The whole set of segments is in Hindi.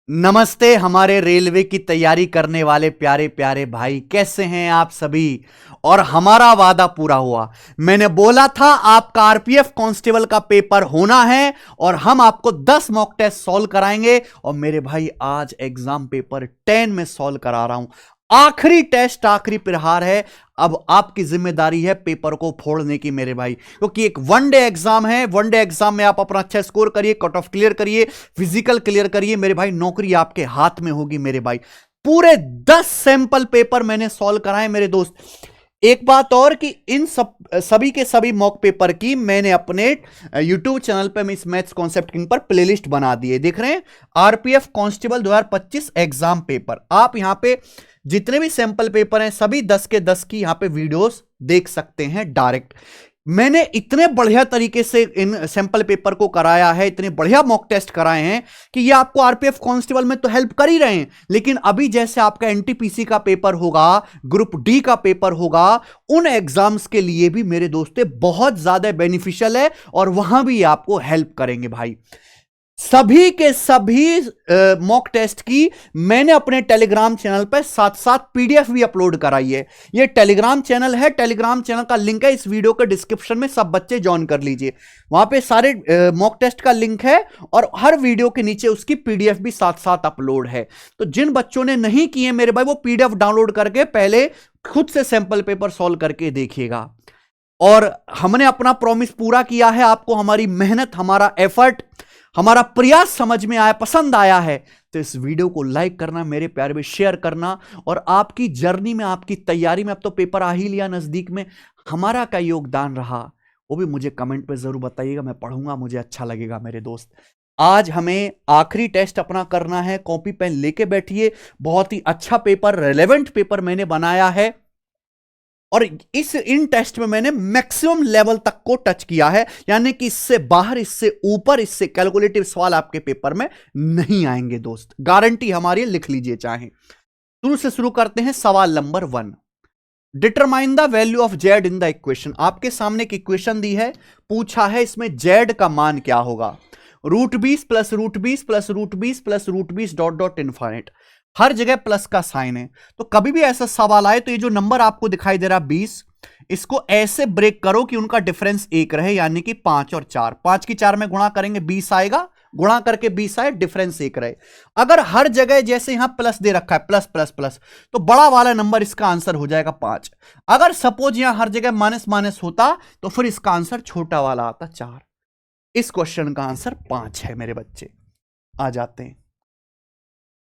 नमस्ते हमारे रेलवे की तैयारी करने वाले प्यारे प्यारे भाई, कैसे हैं आप सभी। और हमारा वादा पूरा हुआ। मैंने बोला था आपका आरपीएफ कांस्टेबल का पेपर होना है और हम आपको 10 मॉक टेस्ट सॉल्व कराएंगे। और मेरे भाई आज एग्जाम पेपर 10 में सॉल्व करा रहा हूं। आखिरी टेस्ट, आखिरी प्रहार है। अब आपकी जिम्मेदारी है पेपर को फोड़ने की मेरे भाई, क्योंकि एक वनडे एग्जाम है। वनडे एग्जाम में आप अपना अच्छा स्कोर करिए, कट ऑफ क्लियर करिए, फिजिकल क्लियर करिए मेरे भाई, नौकरी आपके हाथ में होगी मेरे भाई। पूरे 10 सैंपल पेपर मैंने सॉल्व कराए मेरे दोस्त। एक बात और कि इन सभी के सभी मॉक पेपर की मैंने अपने YouTube चैनल पे इस मैथ्स कॉन्सेप्ट किंग पर प्लेलिस्ट बना दी है। देख रहे हैं आरपीएफ कांस्टेबल 2025 एग्जाम पेपर। आप यहां पे जितने भी सैंपल पेपर हैं सभी 10 के 10 की यहां पे वीडियोस देख सकते हैं डायरेक्ट। मैंने इतने बढ़िया तरीके से इन सैंपल पेपर को कराया है, इतने बढ़िया मॉक टेस्ट कराए हैं कि ये आपको आरपीएफ कांस्टेबल में तो हेल्प कर ही रहे हैं, लेकिन अभी जैसे आपका एनटीपीसी का पेपर होगा, ग्रुप डी का पेपर होगा, उन एग्जाम्स के लिए भी मेरे दोस्तों बहुत ज्यादा बेनिफिशियल है और वहां भी आपको हेल्प करेंगे भाई। सभी के सभी मॉक टेस्ट की मैंने अपने टेलीग्राम चैनल पर साथ साथ पीडीएफ भी अपलोड कराई है। ये टेलीग्राम चैनल है, टेलीग्राम चैनल का लिंक है इस वीडियो के डिस्क्रिप्शन में, सब बच्चे ज्वाइन कर लीजिए। वहां पे सारे मॉक टेस्ट का लिंक है और हर वीडियो के नीचे उसकी पीडीएफ भी साथ साथ अपलोड है। तो जिन बच्चों ने नहीं किए मेरे भाई, वो पीडीएफ डाउनलोड करके पहले खुद से सैंपल पेपर सॉल्व करके देखिएगा। और हमने अपना प्रॉमिस पूरा किया है। आपको हमारी मेहनत, हमारा एफर्ट, हमारा प्रयास समझ में आया, पसंद आया है तो इस वीडियो को लाइक करना मेरे प्यारे में, शेयर करना। और आपकी जर्नी में, आपकी तैयारी में, अब तो पेपर आ ही लिया नजदीक में, हमारा क्या योगदान रहा वो भी मुझे कमेंट पे जरूर बताइएगा। मैं पढ़ूंगा, मुझे अच्छा लगेगा मेरे दोस्त। आज हमें आखिरी टेस्ट अपना करना है। कॉपी पेन लेके बैठिए। बहुत ही अच्छा पेपर, रेलेवेंट पेपर मैंने बनाया है और इन टेस्ट में मैंने मैक्सिमम लेवल तक को टच किया है, यानी कि इससे बाहर, इससे ऊपर, इससे कैलकुलेटिव सवाल आपके पेपर में नहीं आएंगे दोस्त, गारंटी हमारी, लिख लीजिए चाहे। शुरू से शुरू करते हैं। सवाल number 1, determine the value of Z in the equation. आपके सामने एक इक्वेशन दी है, पूछा है इसमें जेड का मान क्या होगा। √20 plus √20 plus √20 plus √20 dot dot infinite, हर जगह प्लस का साइन है। तो कभी भी ऐसा सवाल आए तो ये जो नंबर आपको दिखाई दे रहा 20, इसको ऐसे ब्रेक करो कि उनका डिफरेंस 1 रहे, यानी कि 5 और 4, 5 की 4 में गुणा करेंगे 20 आएगा, गुणा करके 20 आए, डिफरेंस 1 रहे। अगर हर जगह जैसे यहां प्लस दे रखा है, प्लस प्लस प्लस, तो बड़ा वाला नंबर इसका आंसर हो जाएगा 5। अगर सपोज यहां हर जगह माइनस माइनस होता तो फिर इसका आंसर छोटा वाला आता 4। इस क्वेश्चन का आंसर 5 है मेरे बच्चे। आ जाते हैं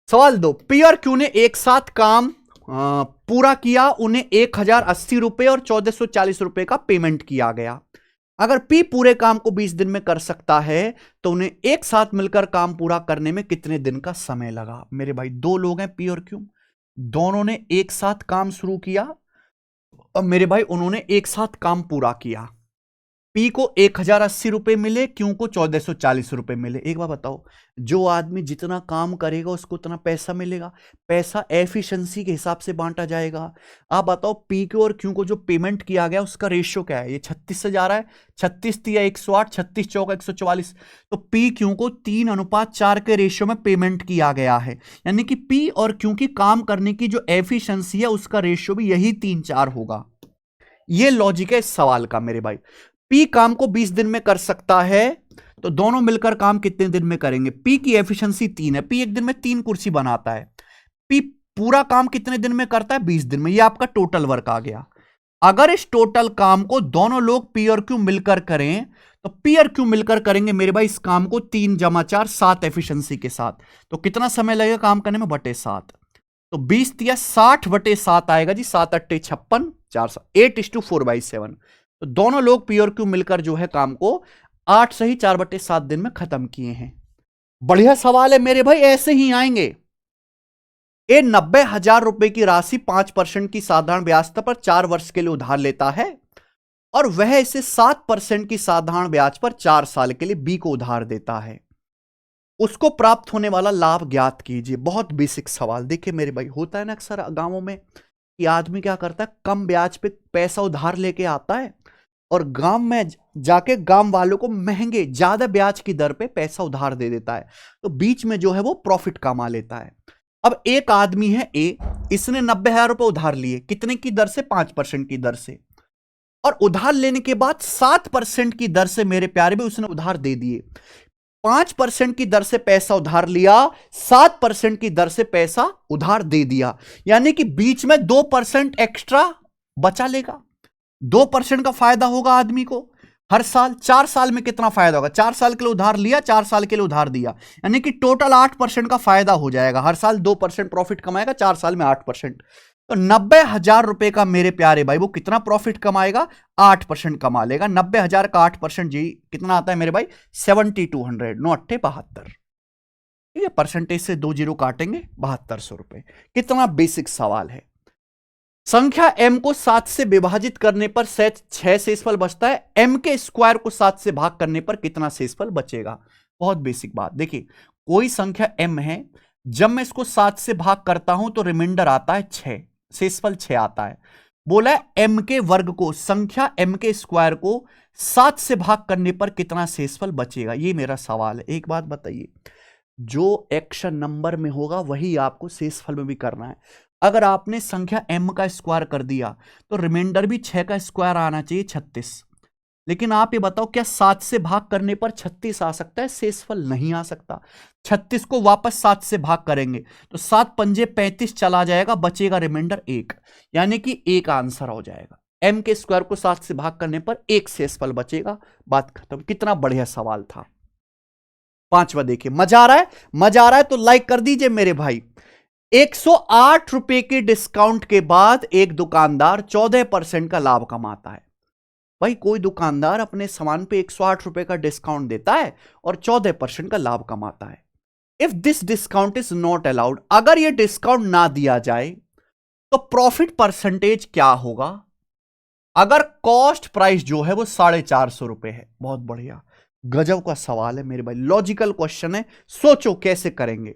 सवाल 2, पी और क्यू ने एक साथ काम पूरा किया। उन्हें 1080 रुपए और 1440 रुपए का पेमेंट किया गया। अगर पी पूरे काम को 20 दिन में कर सकता है तो उन्हें एक साथ मिलकर काम पूरा करने में कितने दिन का समय लगा। मेरे भाई दो लोग हैं पी और क्यू, दोनों ने एक साथ काम शुरू किया और मेरे भाई उन्होंने एक साथ काम पूरा किया। पी को 1080 रुपए मिले, क्यू को 1440 रुपए मिले। एक बार बताओ, जो आदमी जितना काम करेगा उसको उतना पैसा मिलेगा। पैसा एफिशिएंसी के हिसाब से बांटा जाएगा। आप बताओ पी को और क्यू को जो पेमेंट किया गया उसका रेशियो क्या है। ये 36 से जा रहा है, 36 तिया 108, 36 चौका 144। तो पी क्यू को 3:4 के रेशियो में पेमेंट किया गया है, यानी कि पी और क्यू की काम करने की जो एफिशिएंसी है उसका रेशियो भी यही 3:4 होगा। ये लॉजिक है इस सवाल का मेरे भाई। पी काम को 20 दिन में कर सकता है तो दोनों मिलकर काम कितने दिन में करेंगे। पी की एफिशिएंसी 3 है, पी एक दिन में 3 कुर्सी बनाता है। पी पूरा काम कितने दिन में करता है, 20 दिन में। ये आपका टोटल वर्क आ गया। अगर इस टोटल काम को दोनों लोग पी और क्यू मिलकर करें तो पी और क्यू मिलकर करेंगे मेरे भाई इस काम को 3 जमा 4 7 एफिशिएंसी के साथ। तो कितना समय लगेगा काम करने में, बटे 7। तो 20 तिया 60 बटे 7 आएगा जी, 7 अट्टे 56, 4 8:4/7। तो दोनों लोग पी और क्यू मिलकर जो है काम को 8 सही 4/7 दिन में खत्म किए हैं। बढ़िया सवाल है मेरे भाई, ऐसे ही आएंगे। ये 90,000 रुपए की राशि 5% की साधारण ब्याज दर पर 4 वर्ष के लिए उधार लेता है और वह इसे 7% की साधारण ब्याज पर 4 साल के लिए बी को उधार देता है। उसको प्राप्त होने वाला लाभ ज्ञात कीजिए। बहुत बेसिक सवाल। देखिए मेरे भाई, होता है ना अक्सर गांवों में कि आदमी क्या करता है, कम ब्याज पे पैसा उधार लेके आता है और गांव में जाके गांव वालों को महंगे ज्यादा ब्याज की दर पे पैसा उधार दे देता है, तो बीच में जो है वो प्रॉफिट कमा लेता है। अब एक आदमी है ए, इसने 90,000 रुपए उधार लिए, कितने की दर से? 5% की दर से। और उधार लेने के बाद 7% की दर से मेरे प्यारे भी उसने उधार दे दिए। 5% की दर से पैसा उधार लिया, 7% की दर से पैसा उधार दे दिया, यानी कि बीच में 2% एक्स्ट्रा बचा लेगा। 2% का फायदा होगा आदमी को हर साल। 4 साल में कितना फायदा होगा? 4 साल के लिए उधार लिया, 4 साल के लिए उधार दिया, यानी कि टोटल 8% का फायदा हो जाएगा। हर साल 2% प्रॉफिट कमाएगा, 4 साल में 8%। तो 90,000 रुपए का मेरे प्यारे भाई वो कितना प्रॉफिट कमाएगा? 8% कमा लेगा। 90,000 का 8% जी कितना आता है मेरे भाई? 7200, 9/8 72। ठीक है, परसेंटेज से 2 जीरो काटेंगे, 7200 रुपए। कितना बेसिक सवाल है। संख्या m को 7 से विभाजित करने पर 6 शेषफल बचता है, m के स्क्वायर को 7 से भाग करने पर कितना शेषफल बचेगा? बहुत बेसिक बात। देखिए, कोई संख्या m है, जब मैं इसको 7 से भाग करता हूं तो रिमाइंडर आता है 6, शेषफल 6 आता है। बोला है m के वर्ग को, संख्या m के स्क्वायर को 7 से भाग करने पर कितना शेषफल बचेगा, ये मेरा सवाल है। एक बात बताइए, जो एक्शन नंबर में होगा वही आपको शेषफल में भी करना है। अगर आपने संख्या m का स्क्वायर कर दिया तो रिमाइंडर भी 6 का स्क्वायर आना चाहिए, 36। लेकिन आप ये बताओ, क्या 7 से भाग करने पर 36 आ सकता है? शेषफल नहीं आ सकता। 36 को वापस 7 से भाग करेंगे तो 7 पंजे 35 चला जाएगा, बचेगा रिमाइंडर 1, यानी कि 1 आंसर हो जाएगा। m के स्क्वायर को 7 से भाग करने पर 1 शेषफल बचेगा, बात खत्म। कितना बढ़िया सवाल था। 5वां देखिए, मजा आ रहा है? मजा आ रहा है तो लाइक कर दीजिए मेरे भाई। 108 रुपए के डिस्काउंट के बाद एक दुकानदार 14% का लाभ कमाता है। भाई, कोई दुकानदार अपने सामान पे 108 रुपए का डिस्काउंट देता है और 14% का लाभ कमाता है। If this discount is not allowed, अगर यह डिस्काउंट ना दिया जाए तो प्रॉफिट परसेंटेज क्या होगा? अगर कॉस्ट प्राइस जो है वो 450 रुपए है। बहुत बढ़िया, गजब का सवाल है मेरे भाई, लॉजिकल क्वेश्चन है, सोचो कैसे करेंगे।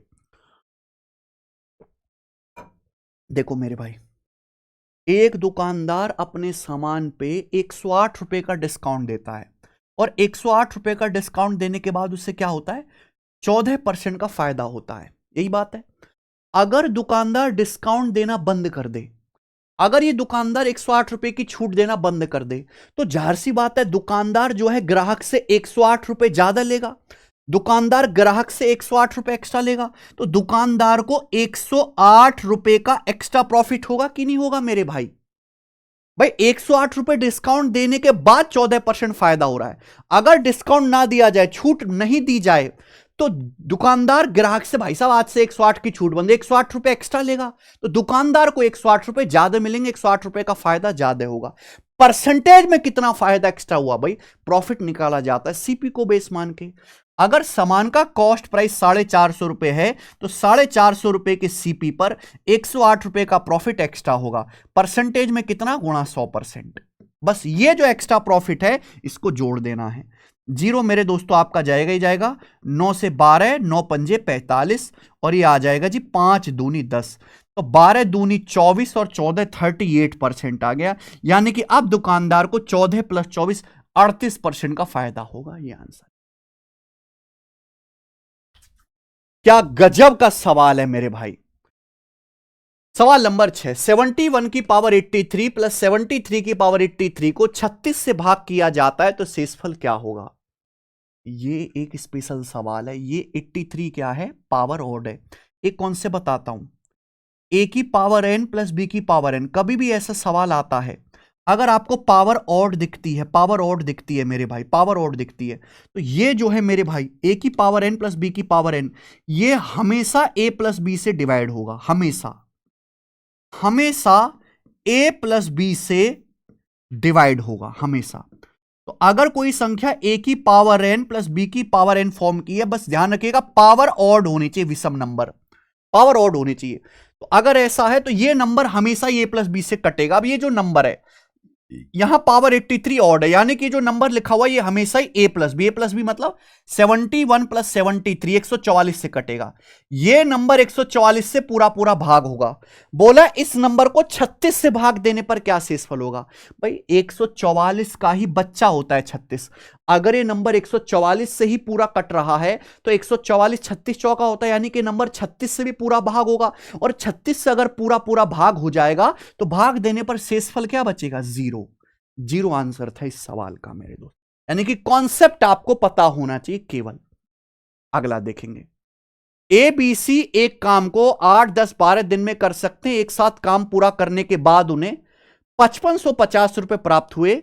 देखो मेरे भाई, एक दुकानदार अपने सामान पे 108 रुपए का डिस्काउंट देता है और 108 रुपए का डिस्काउंट देने के बाद उससे क्या होता है? 14% का फायदा होता है, यही बात है। अगर दुकानदार डिस्काउंट देना बंद कर दे, अगर ये दुकानदार 108 रुपए की छूट देना बंद कर दे, तो जाहिर सी बात है दुकानदार जो है ग्राहक से 108 रुपए ज्यादा लेगा। दुकानदार ग्राहक से 108 रुपए एक्स्ट्रा लेगा, तो दुकानदार को 108 रुपए का एक्स्ट्रा प्रॉफिट होगा कि नहीं होगा मेरे भाई? भाई, 108 रुपए डिस्काउंट देने के बाद 14% फायदा हो रहा है। अगर डिस्काउंट ना दिया जाए, छूट नहीं दी जाए, तो दुकानदार ग्राहक से, भाई साहब आज से 108 की छूट बंद, 108 रुपए एक्स्ट्रा लेगा, तो दुकानदार को 108 रुपए ज्यादा मिलेंगे, 108 रुपए का फायदा ज्यादा होगा। परसेंटेज में कितना फायदा एक्स्ट्रा हुआ? भाई, प्रॉफिट निकाला जाता है सीपी को बेस मान के। अगर सामान का कॉस्ट प्राइस 450 रुपए है तो 450 रुपए के सीपी पर 108 रुपए का प्रॉफिट एक्स्ट्रा होगा। परसेंटेज में कितना? गुणा 100%। बस ये जो एक्स्ट्रा प्रॉफिट है इसको जोड़ देना है। जीरो मेरे दोस्तों आपका जाएगा ही जाएगा। 9 से 12, 9 पंजे 45, और ये आ जाएगा जी 5 दूनी 10, तो 12 दूनी 24 और 14 38% आ गया, यानी कि अब दुकानदार को 14 + 24 38% का फायदा होगा। ये आंसर। क्या गजब का सवाल है मेरे भाई। सवाल नंबर 6, 71 की पावर 83 + 73 की पावर 83 को 36 से भाग किया जाता है तो शेषफल क्या होगा? ये एक स्पेशल सवाल है। ये 83 क्या है? पावर ऑड है। एक कौन से बताता हूं, a की पावर n + b की पावर n। कभी भी ऐसा सवाल आता है, अगर आपको पावर ऑड दिखती है, पावर ऑड दिखती है मेरे भाई, पावर ऑड दिखती है, तो ये जो है मेरे भाई a की पावर n + b की पावर n, ये हमेशा a + b से डिवाइड होगा। हमेशा हमेशा a + b से डिवाइड होगा, हमेशा। तो अगर कोई संख्या a की पावर n + b की पावर n फॉर्म की है, बस ध्यान रखिएगा पावर ऑड होनी चाहिए, विषम नंबर, पावर ऑड होनी चाहिए। तो अगर ऐसा है तो ये नंबर हमेशा a + b से कटेगा। अब ये जो नंबर है, यहां पावर 83 ऑड है, यानी कि जो नंबर लिखा हुआ है ये हमेशा ही ए प्लस बी मतलब 71 प्लस 73 144 से कटेगा। ये नंबर 144 से पूरा पूरा भाग होगा। बोला इस नंबर को 36 से भाग देने पर क्या शेषफल होगा। भाई 144 का ही बच्चा होता है 36। अगर ये नंबर 144 से ही पूरा कट रहा है तो 144 36 चौका होता है, यानी कि नंबर 36 से भी पूरा भाग होगा। और 36 से अगर पूरा पूरा भाग हो जाएगा तो भाग देने पर शेषफल क्या बचेगा, जीरो। जीरो आंसर था इस सवाल का मेरे दोस्त, यानी कि कॉन्सेप्ट आपको पता होना चाहिए केवल। अगला देखेंगे, ए बी सी एक काम को 8 10 12 दिन में कर सकते हैं। एक साथ काम पूरा करने के बाद उन्हें 5550 रुपए प्राप्त हुए।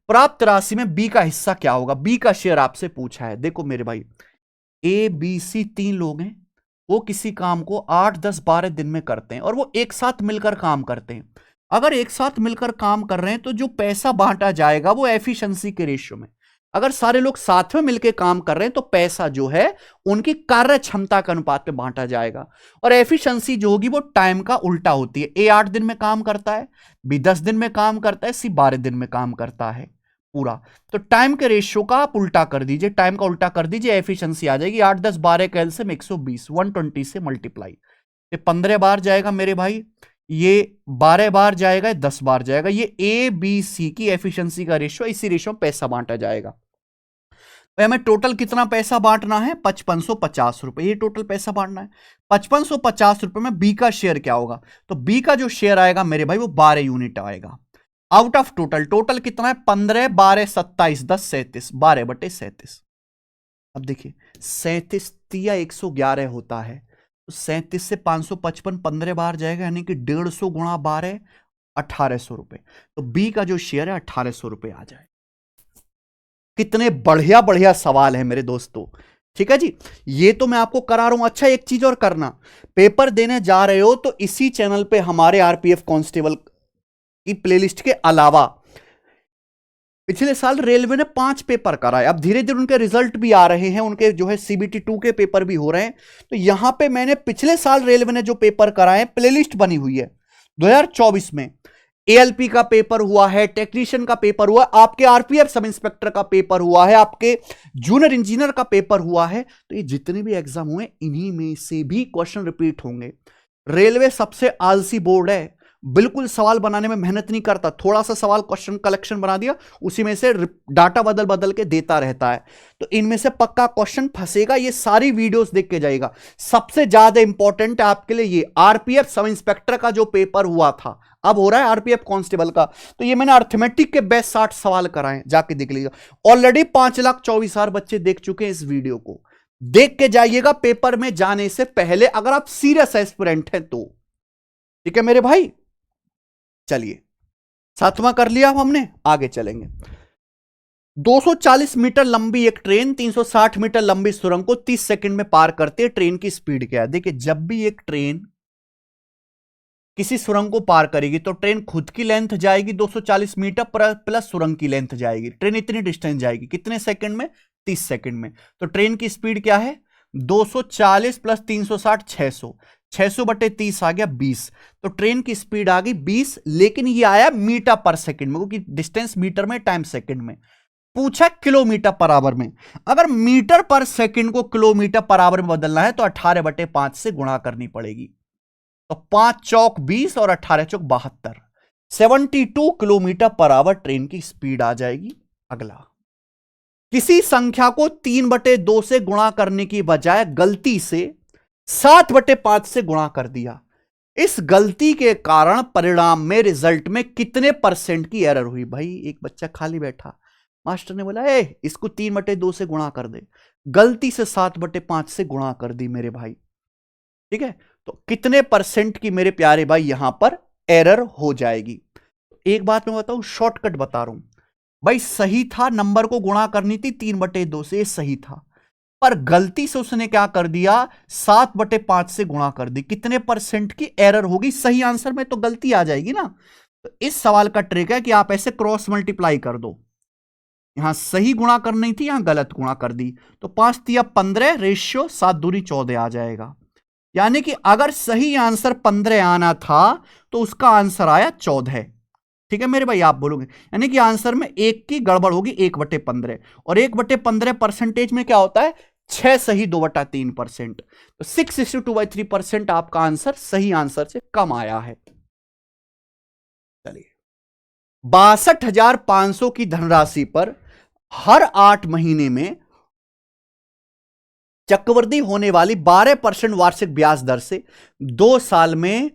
प्राप्त राशि में बी का हिस्सा क्या होगा। बी का शेयर आपसे पूछा है। देखो मेरे भाई, ए बी सी 3 लोग हैं, वो किसी काम को 8 10 12 दिन में करते हैं और वो एक साथ मिलकर काम करते हैं। अगर एक साथ मिलकर काम कर रहे हैं तो जो पैसा बांटा जाएगा वो एफिशिएंसी के रेशियो में। अगर सारे लोग साथ में मिलकर काम कर रहे हैं तो पैसा जो है उनकी कार्य क्षमता के अनुपात में बांटा जाएगा। और एफिशिएंसी जो होगी वो टाइम का उल्टा होती है। ए 8 दिन में काम करता है, बी 10 दिन में काम करता है, सी 12 दिन में काम करता है पूरा। तो टाइम के रेशियो का आप उल्टा कर दीजिए, टाइम का उल्टा कर दीजिए, एफिशिएंसी आ जाएगी 8 10 12 का एलसीएम 120, 120 से मल्टीप्लाई। ये 15 बार जाएगा मेरे भाई, ये 12 बार जाएगा, 10 बार जाएगा। ये ए बी सी की एफिशिएंसी का रेशियो, इसी रेशियो में पैसा बांटा जाएगा। भाई हमें टोटल कितना पैसा बांटना है, 5550 रुपए। ये टोटल पैसा बांटना है। 5550 रुपए में बी का शेयर क्या होगा। तो बी का जो शेयर आएगा मेरे भाई वो 12 यूनिट आएगा आउट ऑफ टोटल। टोटल कितना है, 15 12 27 10 37, 12/37। अब देखिए 37 तिया 111 होता है, तो 37 से 555 15 बार जाएगा, यानी कि 150 गुणा 12 1800 रुपए। तो बी का जो शेयर है 1800 रुपए आ जाए। कितने बढ़िया बढ़िया सवाल है मेरे दोस्तों, ठीक है जी। ये तो मैं आपको करा रहा हूं। अच्छा एक चीज और करना, पेपर देने जा रहे हो तो इसी चैनल पे हमारे आरपीएफ कांस्टेबल की प्लेलिस्ट के अलावा पिछले साल रेलवे ने 5 पेपर कराए। अब धीरे धीरे उनके रिजल्ट भी आ रहे हैं, उनके जो है सीबीटी 2 के पेपर भी हो रहे हैं। तो यहां पे मैंने पिछले साल रेलवे ने जो पेपर कराए प्लेलिस्ट बनी हुई है। 2024 में एएलपी का पेपर हुआ है, टेक्नीशियन का पेपर हुआ, आपके आरपीएफ सब इंस्पेक्टर का पेपर हुआ है, आपके जूनियर इंजीनियर का पेपर हुआ है। तो ये जितने भी एग्जाम हुए इन्हीं में से भी क्वेश्चन रिपीट होंगे। रेलवे सबसे आलसी बोर्ड है, बिल्कुल सवाल बनाने में मेहनत नहीं करता। थोड़ा सा सवाल क्वेश्चन कलेक्शन बना दिया, उसी में से डाटा बदल बदल के देता रहता है। तो इनमें से पक्का क्वेश्चन फंसेगा। ये सारी वीडियोस देख के जाएगा। सबसे ज्यादा इंपॉर्टेंट है आपके लिए ये आरपीएफ सब इंस्पेक्टर का जो पेपर हुआ था, अब हो रहा है आरपीएफ कांस्टेबल का। तो ये मैंने अर्थमेटिक के बेस्ट 60 सवाल कराए, जाके देख लीजिएगा। ऑलरेडी 5,24,000 बच्चे देख चुके हैं इस वीडियो को। देख के जाइएगा पेपर में जाने से पहले, अगर आप सीरियस एस्पिरेंट हैं तो। ठीक है मेरे भाई, चलिए 7वां कर लिया हमने, आगे चलेंगे। 240 मीटर लंबी एक ट्रेन 360 मीटर लंबी सुरंग को 30 सेकंड में पार करती है। ट्रेन की स्पीड क्या है। देखिए जब भी एक ट्रेन किसी सुरंग को पार करेगी तो ट्रेन खुद की लेंथ जाएगी 240 मीटर प्लस सुरंग की लेंथ जाएगी। ट्रेन इतनी डिस्टेंस जाएगी कितने सेकंड में, 30 सेकंड में। तो ट्रेन की स्पीड क्या है, 240 प्लस 360 600, 600/30 आ गया 20। तो ट्रेन की स्पीड आ गई 20, लेकिन ये आया मीटर पर सेकंड में, क्योंकि डिस्टेंस मीटर में, टाइम सेकंड में। पूछा किलोमीटर पर आवर में। अगर मीटर पर सेकंड को किलोमीटर पर आवर में बदलना है तो 18/5 से गुणा करनी पड़ेगी। तो 5 चौक 20 और 18 चौक 72, 72 किलोमीटर पर आवर ट्रेन की स्पीड आ जाएगी। अगला, किसी संख्या को 3/2 से गुणा करने की बजाय गलती से 7/5 से गुणा कर दिया। इस गलती के कारण परिणाम में, रिजल्ट में कितने % की एरर हुई। भाई एक बच्चा खाली बैठा, मास्टर ने बोला इसको 3/2 से गुणा कर दे, गलती से 7/5 से गुणा कर दी मेरे भाई। ठीक है, तो कितने % की मेरे प्यारे भाई यहां पर एरर हो जाएगी। एक बात मैं बताऊं, शॉर्टकट बता रहा हूं भाई। सही था, नंबर को गुणा करनी थी 3/2 से, सही था, पर गलती से उसने क्या कर दिया, 7/5 से गुणा कर दी। कितने % की एरर होगी। सही आंसर में तो गलती आ जाएगी ना। तो इस सवाल का ट्रिक है कि आप ऐसे क्रॉस मल्टीप्लाई कर दो। यहां सही गुणा करनी थी, यहां गलत गुणा कर दी। तो 5 तिया 15 रेशियो 7 दूनी 14 आ जाएगा। यानी कि अगर सही आंसर 15 आना था तो उसका आंसर आया 14। ठीक है मेरे भाई, आप बोलोगे यानी कि आंसर में एक की गड़बड़ होगी, 1/15, और 1/15 परसेंटेज में क्या होता है, 6 सही 2/3%। तो 6:2/3% आपका आंसर सही आंसर से कम आया है। चलिए, 62,500 की धनराशि पर हर 8 महीने में चक्रवृद्धि होने वाली 12% वार्षिक ब्याज दर से 2 साल में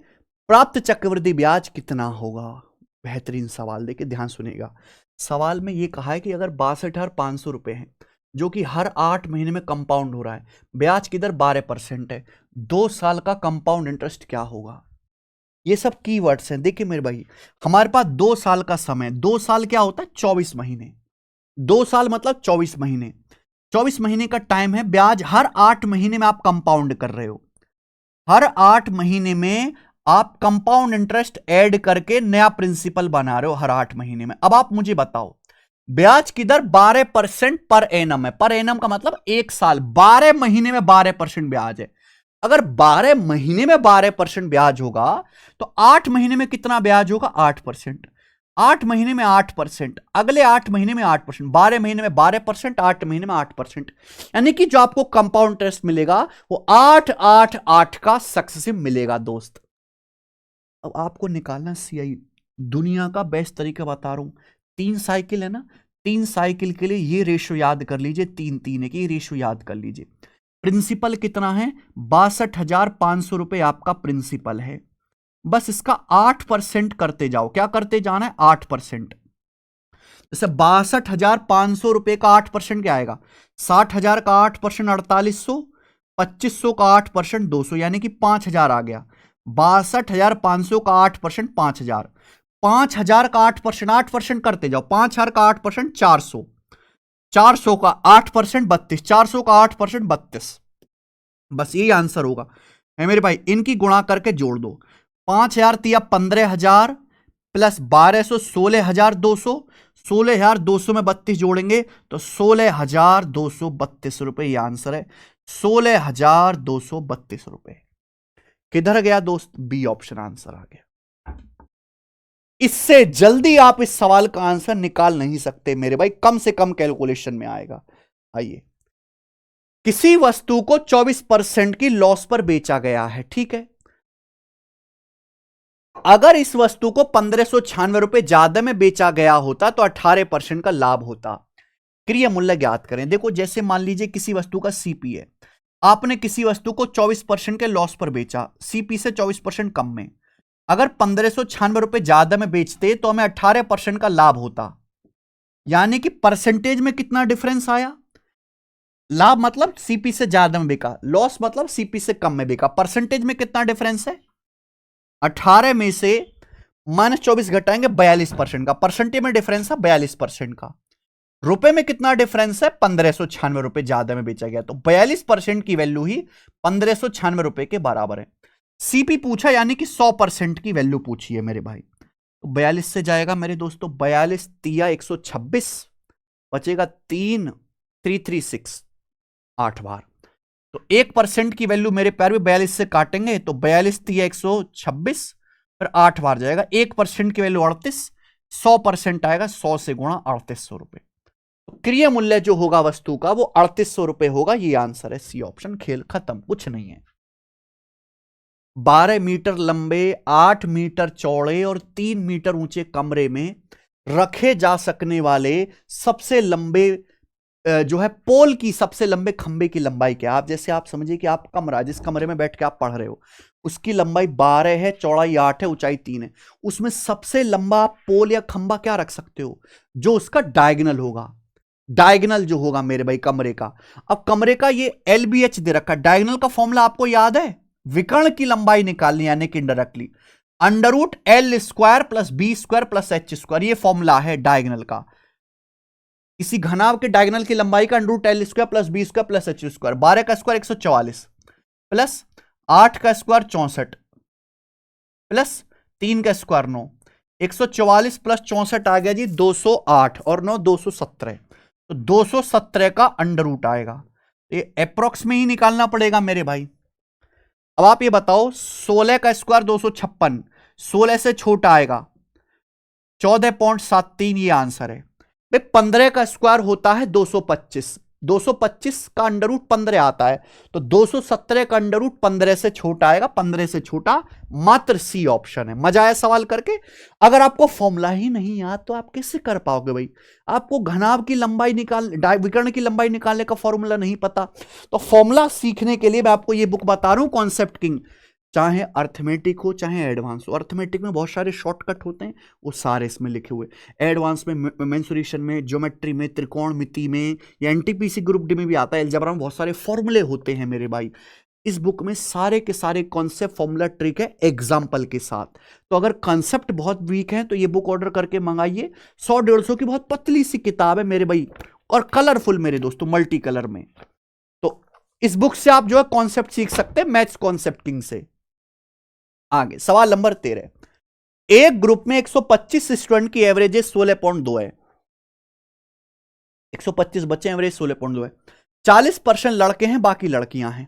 प्राप्त चक्रवृद्धि ब्याज कितना होगा। बेहतरीन सवाल, देखिए ध्यान सुनिएगा। सवाल में यह कहा है कि अगर 62,500 रुपए हैं जो कि हर 8 महीने में कंपाउंड हो रहा है, ब्याज की दर 12% है, 2 साल का कंपाउंड इंटरेस्ट क्या होगा। ये सब कीवर्ड्स हैं। देखिए मेरे भाई, हमारे पास 2 साल का समय, 2 साल क्या होता है, 24 महीने, 2 साल मतलब 24 महीने, 24 महीने का टाइम है। ब्याज हर 8 महीने में आप कंपाउंड कर रहे हो, हर 8 महीने में आप कंपाउंड इंटरेस्ट ऐड करके नया प्रिंसिपल बना रहे हो हर 8 महीने में। अब आप मुझे बताओ, ब्याज की दर 12% पर एनम है। पर एनम का मतलब 1 साल, 12 महीने में 12% ब्याज है। अगर 12 महीने में 12% ब्याज होगा तो 8 महीने में कितना ब्याज होगा, 8%। 8 महीने में 8%, अगले 8 महीने में 8%, 12 महीने में 12%, 8 महीने में 8%, यानी कि जो आपको कंपाउंड इंटरेस्ट मिलेगा वो 8 का सक्सेसिव मिलेगा दोस्त। अब आपको निकालना सीआई, दुनिया का बेस्ट तरीका बता रहा हूं। 3 साइकिल है ना, 3 साइकिल के लिए ये रेशो याद कर लीजिए, 3 है कि ये रेशो याद कर लीजिए। प्रिंसिपल कितना है, 62,500 रुपए आपका प्रिंसिपल है। बस इसका 8% करते जाओ। क्या करते जाना है, 8%। जैसे 62,500 रुपए का 8% क्या आएगा, 60,000 का 8% 4800, 2500 का 8% 200, यानी कि 5,000 आ गया। 62,500 का 8% 5,000, 5,000 का 8%, 8% करते जाओ, 5,000 का 8% 400, 400 का 8% 32, 400 का 8% 32। बस यही आंसर होगा है मेरे भाई। इनकी गुणा करके जोड़ दो, 5,000 तिया 15,000 प्लस 1200 16,200, 16,200 में 32 जोड़ेंगे तो 16,232 रुपए ये आंसर है, 16,232 रुपए। किधर गया दोस्त, बी ऑप्शन आंसर आ गया। इससे जल्दी आप इस सवाल का आंसर निकाल नहीं सकते मेरे भाई, कम से कम कैलकुलेशन में आएगा। आइए, किसी वस्तु को 24% की लॉस पर बेचा गया है, ठीक है। अगर इस वस्तु को 1,596 रुपए ज्यादा में बेचा गया होता तो 18% का लाभ होता। क्रिया मूल्य ज्ञात करें। देखो, जैसे मान लीजिए किसी वस्तु का सीपी है, आपने किसी वस्तु को 24% के लॉस पर बेचा, सीपी से 24% कम में। अगर 1,596 रुपए ज्यादा में बेचते तो हमें 18% का लाभ होता, यानी कि परसेंटेज में कितना डिफरेंस आया। लाभ मतलब सीपी से ज्यादा में बिका, लॉस मतलब सीपी से कम में बिका। परसेंटेज में कितना डिफरेंस है, 18 में से -24 घटाएंगे 42% का, परसेंटेज में डिफरेंस है 42% का। रुपए में कितना डिफरेंस है, 1,596 रुपए ज्यादा में बेचा गया, तो 42% की वैल्यू ही 1,596 रुपए के बराबर है। सीपी पूछा यानी कि 100% की वैल्यू पूछी है मेरे भाई। तो 42 से जाएगा मेरे दोस्तों, 42 तिया 126, बचेगा 3,336, 8 बार। तो 1% की वैल्यू मेरे प्यार भी 42 से काटेंगे तो 42 तिया 126, फिर 8 बार जाएगा। 1% की वैल्यू 38, 100% आएगा, 100 से गुणा 3,800 रुपए। तो क्रिया मूल्य जो होगा वस्तु का वो 3,800 रुपए होगा। ये आंसर है, सी ऑप्शन। खेल खत्म, कुछ नहीं है। 12 मीटर लंबे, 8 मीटर चौड़े और 3 मीटर ऊंचे कमरे में रखे जा सकने वाले सबसे लंबे जो है पोल की सबसे लंबे खंबे की लंबाई क्या है। आप जैसे आप समझिए कि आप कमरा, जिस कमरे में बैठ के आप पढ़ रहे हो, उसकी लंबाई 12 है, चौड़ाई 8 है, ऊंचाई 3 है। उसमें सबसे लंबा पोल या खंबा क्या रख सकते हो, जो उसका डायगोनल होगा। डायगोनल जो होगा मेरे भाई कमरे का, अब कमरे का ये LBH दे रखा है। डायगोनल का फॉर्मूला आपको याद है, विकर्ण की लंबाई निकालनी, यानी कि indirectly √L² plus B² plus H², ये फॉर्मूला है डायगोनल का। किसी घनाभ के डायगोनल की लंबाई का √L² plus B² plus H²। 12 का स्क्वायर 144 प्लस 8 का स्क्वायर 64 प्लस 3 का स्क्वायर 9, 144 प्लस 64 आ गया जी 208, और 9 217, तो 217 का √ आएगा। ये अप्रोक्स में ही निकालना पड़ेगा मेरे भाई। अब आप ये बताओ, 16 का स्क्वायर 256, 16 से छोटा आएगा, 14.73 ये आंसर है भाई। 15 का स्क्वायर होता है 225, 225 का अंडर रूट 15 आता है, तो 217 का अंडर रूट 15 से छोटा आएगा, 15 से छोटा, मात्र सी ऑप्शन है। मजा आया सवाल करके? अगर आपको फॉर्मूला ही नहीं याद तो आप कैसे कर पाओगे भाई? आपको घनाभ की लंबाई विकर्ण की लंबाई निकालने का फॉर्मूला नहीं पता, तो फॉर्मूला सीखने के लिए मैं आपको ये बुक बता रहा हूं, कॉन्सेप्ट किंग। चाहे अर्थमेटिक हो चाहे एडवांस हो, अर्थमेटिक में बहुत सारे शॉर्टकट होते हैं, वो सारे इसमें लिखे हुए। एडवांस में मेंसुरेशन में, ज्योमेट्री में, त्रिकोणमिति में, या एनटीपीसी ग्रुप डी में भी आता है, अलजेब्रा में बहुत सारे फॉर्मूले होते हैं मेरे भाई। इस बुक में सारे के सारे कॉन्सेप्ट, फॉर्मूला, ट्रिक है एग्जाम्पल के साथ। तो अगर कॉन्सेप्ट बहुत वीक है तो ये बुक ऑर्डर करके मंगाइए। 100-150 की बहुत पतली सी किताब है मेरे भाई, और कलरफुल मेरे दोस्तों, मल्टी कलर में। तो इस बुक से आप जो है कॉन्सेप्ट सीख सकते हैं, मैथ्स कॉन्सेप्ट किंग से। आगे सवाल नंबर 13। एक ग्रुप में 125 स्टूडेंट की एवरेज 16.2 है। 125 बच्चे, एवरेज 16.2 है। 40% लड़के हैं, बाकी लड़कियां हैं।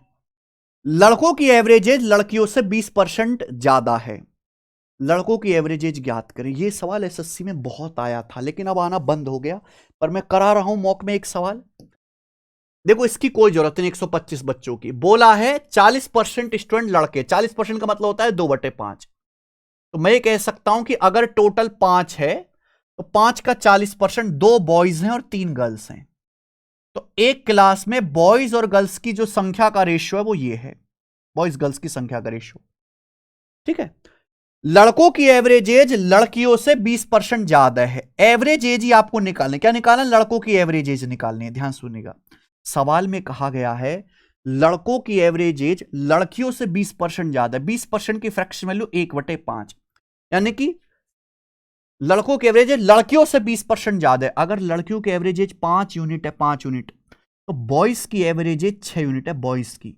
लड़कों की एवरेज लड़कियों से 20% ज्यादा है। लड़कों की एवरेज ज्ञात करें। यह सवाल एसएससी में बहुत आया था, लेकिन अब आना बंद हो गया, पर मैं करा रहा हूं मॉक में एक सवाल। देखो इसकी कोई जरूरत नहीं, 125 बच्चों की बोला है, 40% स्टूडेंट लड़के, 40% का मतलब होता है 2/5। तो मैं कह सकता हूं कि अगर टोटल 5 है तो 5 का 40%, 2 बॉयज हैं और 3 गर्ल्स हैं। तो एक क्लास में बॉयज और गर्ल्स की जो संख्या का रेशियो है वो ये है, बॉयज गर्ल्स की संख्या का रेशियो, ठीक है। लड़कों की एवरेज एज लड़कियों से 20% ज्यादा है। एवरेज एज ही आपको निकालने, क्या निकालना? लड़कों की एवरेज एज निकालनी है। ध्यान सुनिएगा, सवाल में कहा गया है लड़कों की एवरेज एज लड़कियों से 20% ज्यादा है। 20% की फ्रैक्शन वैल्यू 1/5, यानी कि लड़कों की एवरेज एज लड़कियों से 20% ज्यादा है। अगर लड़कियों की एवरेज एज 5 यूनिट है, 5 यूनिट, तो बॉयज की एवरेज एज 6 यूनिट है, बॉयज की।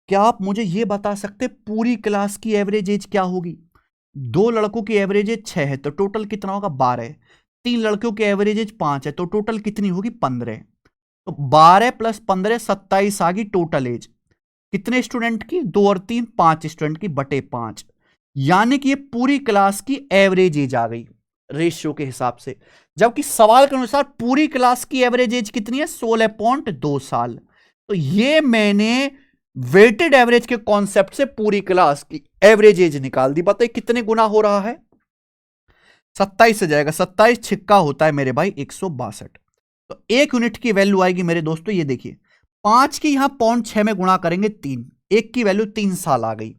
क्या आप मुझे यह बता सकते पूरी क्लास की एवरेज एज क्या होगी? 2 लड़कों की एवरेज एज 6 है, तो टोटल कितना होगा? 12। 3 लड़कियों की एवरेज एज 5 है, तो टोटल कितनी होगी? 15। तो 12 + 15 27 आ गई टोटल एज। कितने स्टूडेंट की? 2 और 3 5 स्टूडेंट की बटे 5, यानी कि ये पूरी क्लास की एवरेज एज आ गई रेशियो के हिसाब से। जबकि सवाल के अनुसार पूरी क्लास की एवरेज एज कितनी है? 16.2 साल। तो ये मैंने वेटेड एवरेज के कॉन्सेप्ट से पूरी क्लास की एवरेज एज निकाल दी। बताइए कितने गुना हो रहा है? 27 से जाएगा, 27 छिक्का होता है मेरे भाई 162। तो 1 यूनिट की वैल्यू आएगी मेरे दोस्तों, ये देखिए 5 की यहां 0.6 में गुणा करेंगे 3, 1 की वैल्यू 3 साल आ गई।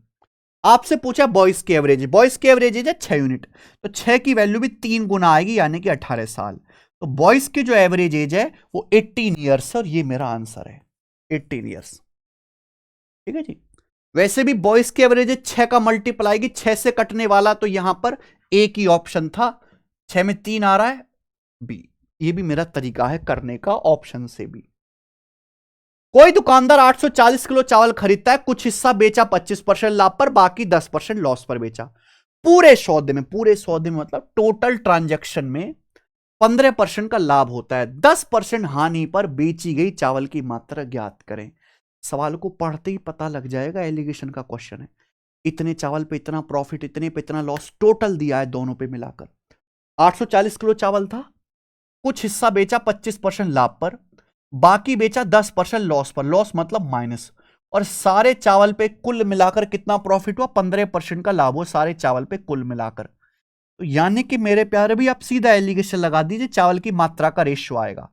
आपसे पूछा बॉयज की एवरेज, बॉयज की एवरेज है 6 यूनिट, तो 6 की वैल्यू भी 3 गुना आएगी, यानी कि 18 साल। तो बॉयज की जो एवरेज एज है वो 18 ईयर्स है, और ये मेरा आंसर है 18 ईयर्स। ठीक है जी। वैसे भी बॉयज की एवरेज 6 का मल्टीपल आएगी, 6 से कटने वाला, तो यहां पर एक ही ऑप्शन था, 6 में 3 आ रहा है, बी। ये भी मेरा तरीका है करने का, ऑप्शन से भी। कोई दुकानदार 840 किलो चावल खरीदता है, कुछ हिस्सा बेचा 25% लाभ पर, बाकी 10% लॉस पर बेचा। पूरे सौदे में, पूरे सौदे में मतलब टोटल ट्रांजैक्शन में 15% का लाभ होता है, 10% हानि पर बेची गई चावल की मात्रा ज्ञात करें। सवाल को पढ़ते ही पता लग जाएगा, एलिगेशन का क्वेश्चन है। इतने चावल पे इतना प्रॉफिट, इतने पे इतना लॉस, टोटल दिया है दोनों पे मिलाकर। 840 किलो चावल था, कुछ हिस्सा बेचा 25% लाभ पर, बाकी बेचा 10% लॉस पर, लॉस मतलब माइनस, और सारे चावल पे कुल मिलाकर कितना प्रॉफिट हुआ? 15% का लाभ हुआ सारे चावल पे कुल मिलाकर। तो यानी कि मेरे प्यारे भी आप सीधा एलिगेशन लगा दीजिए, चावल की मात्रा का रेशियो आएगा,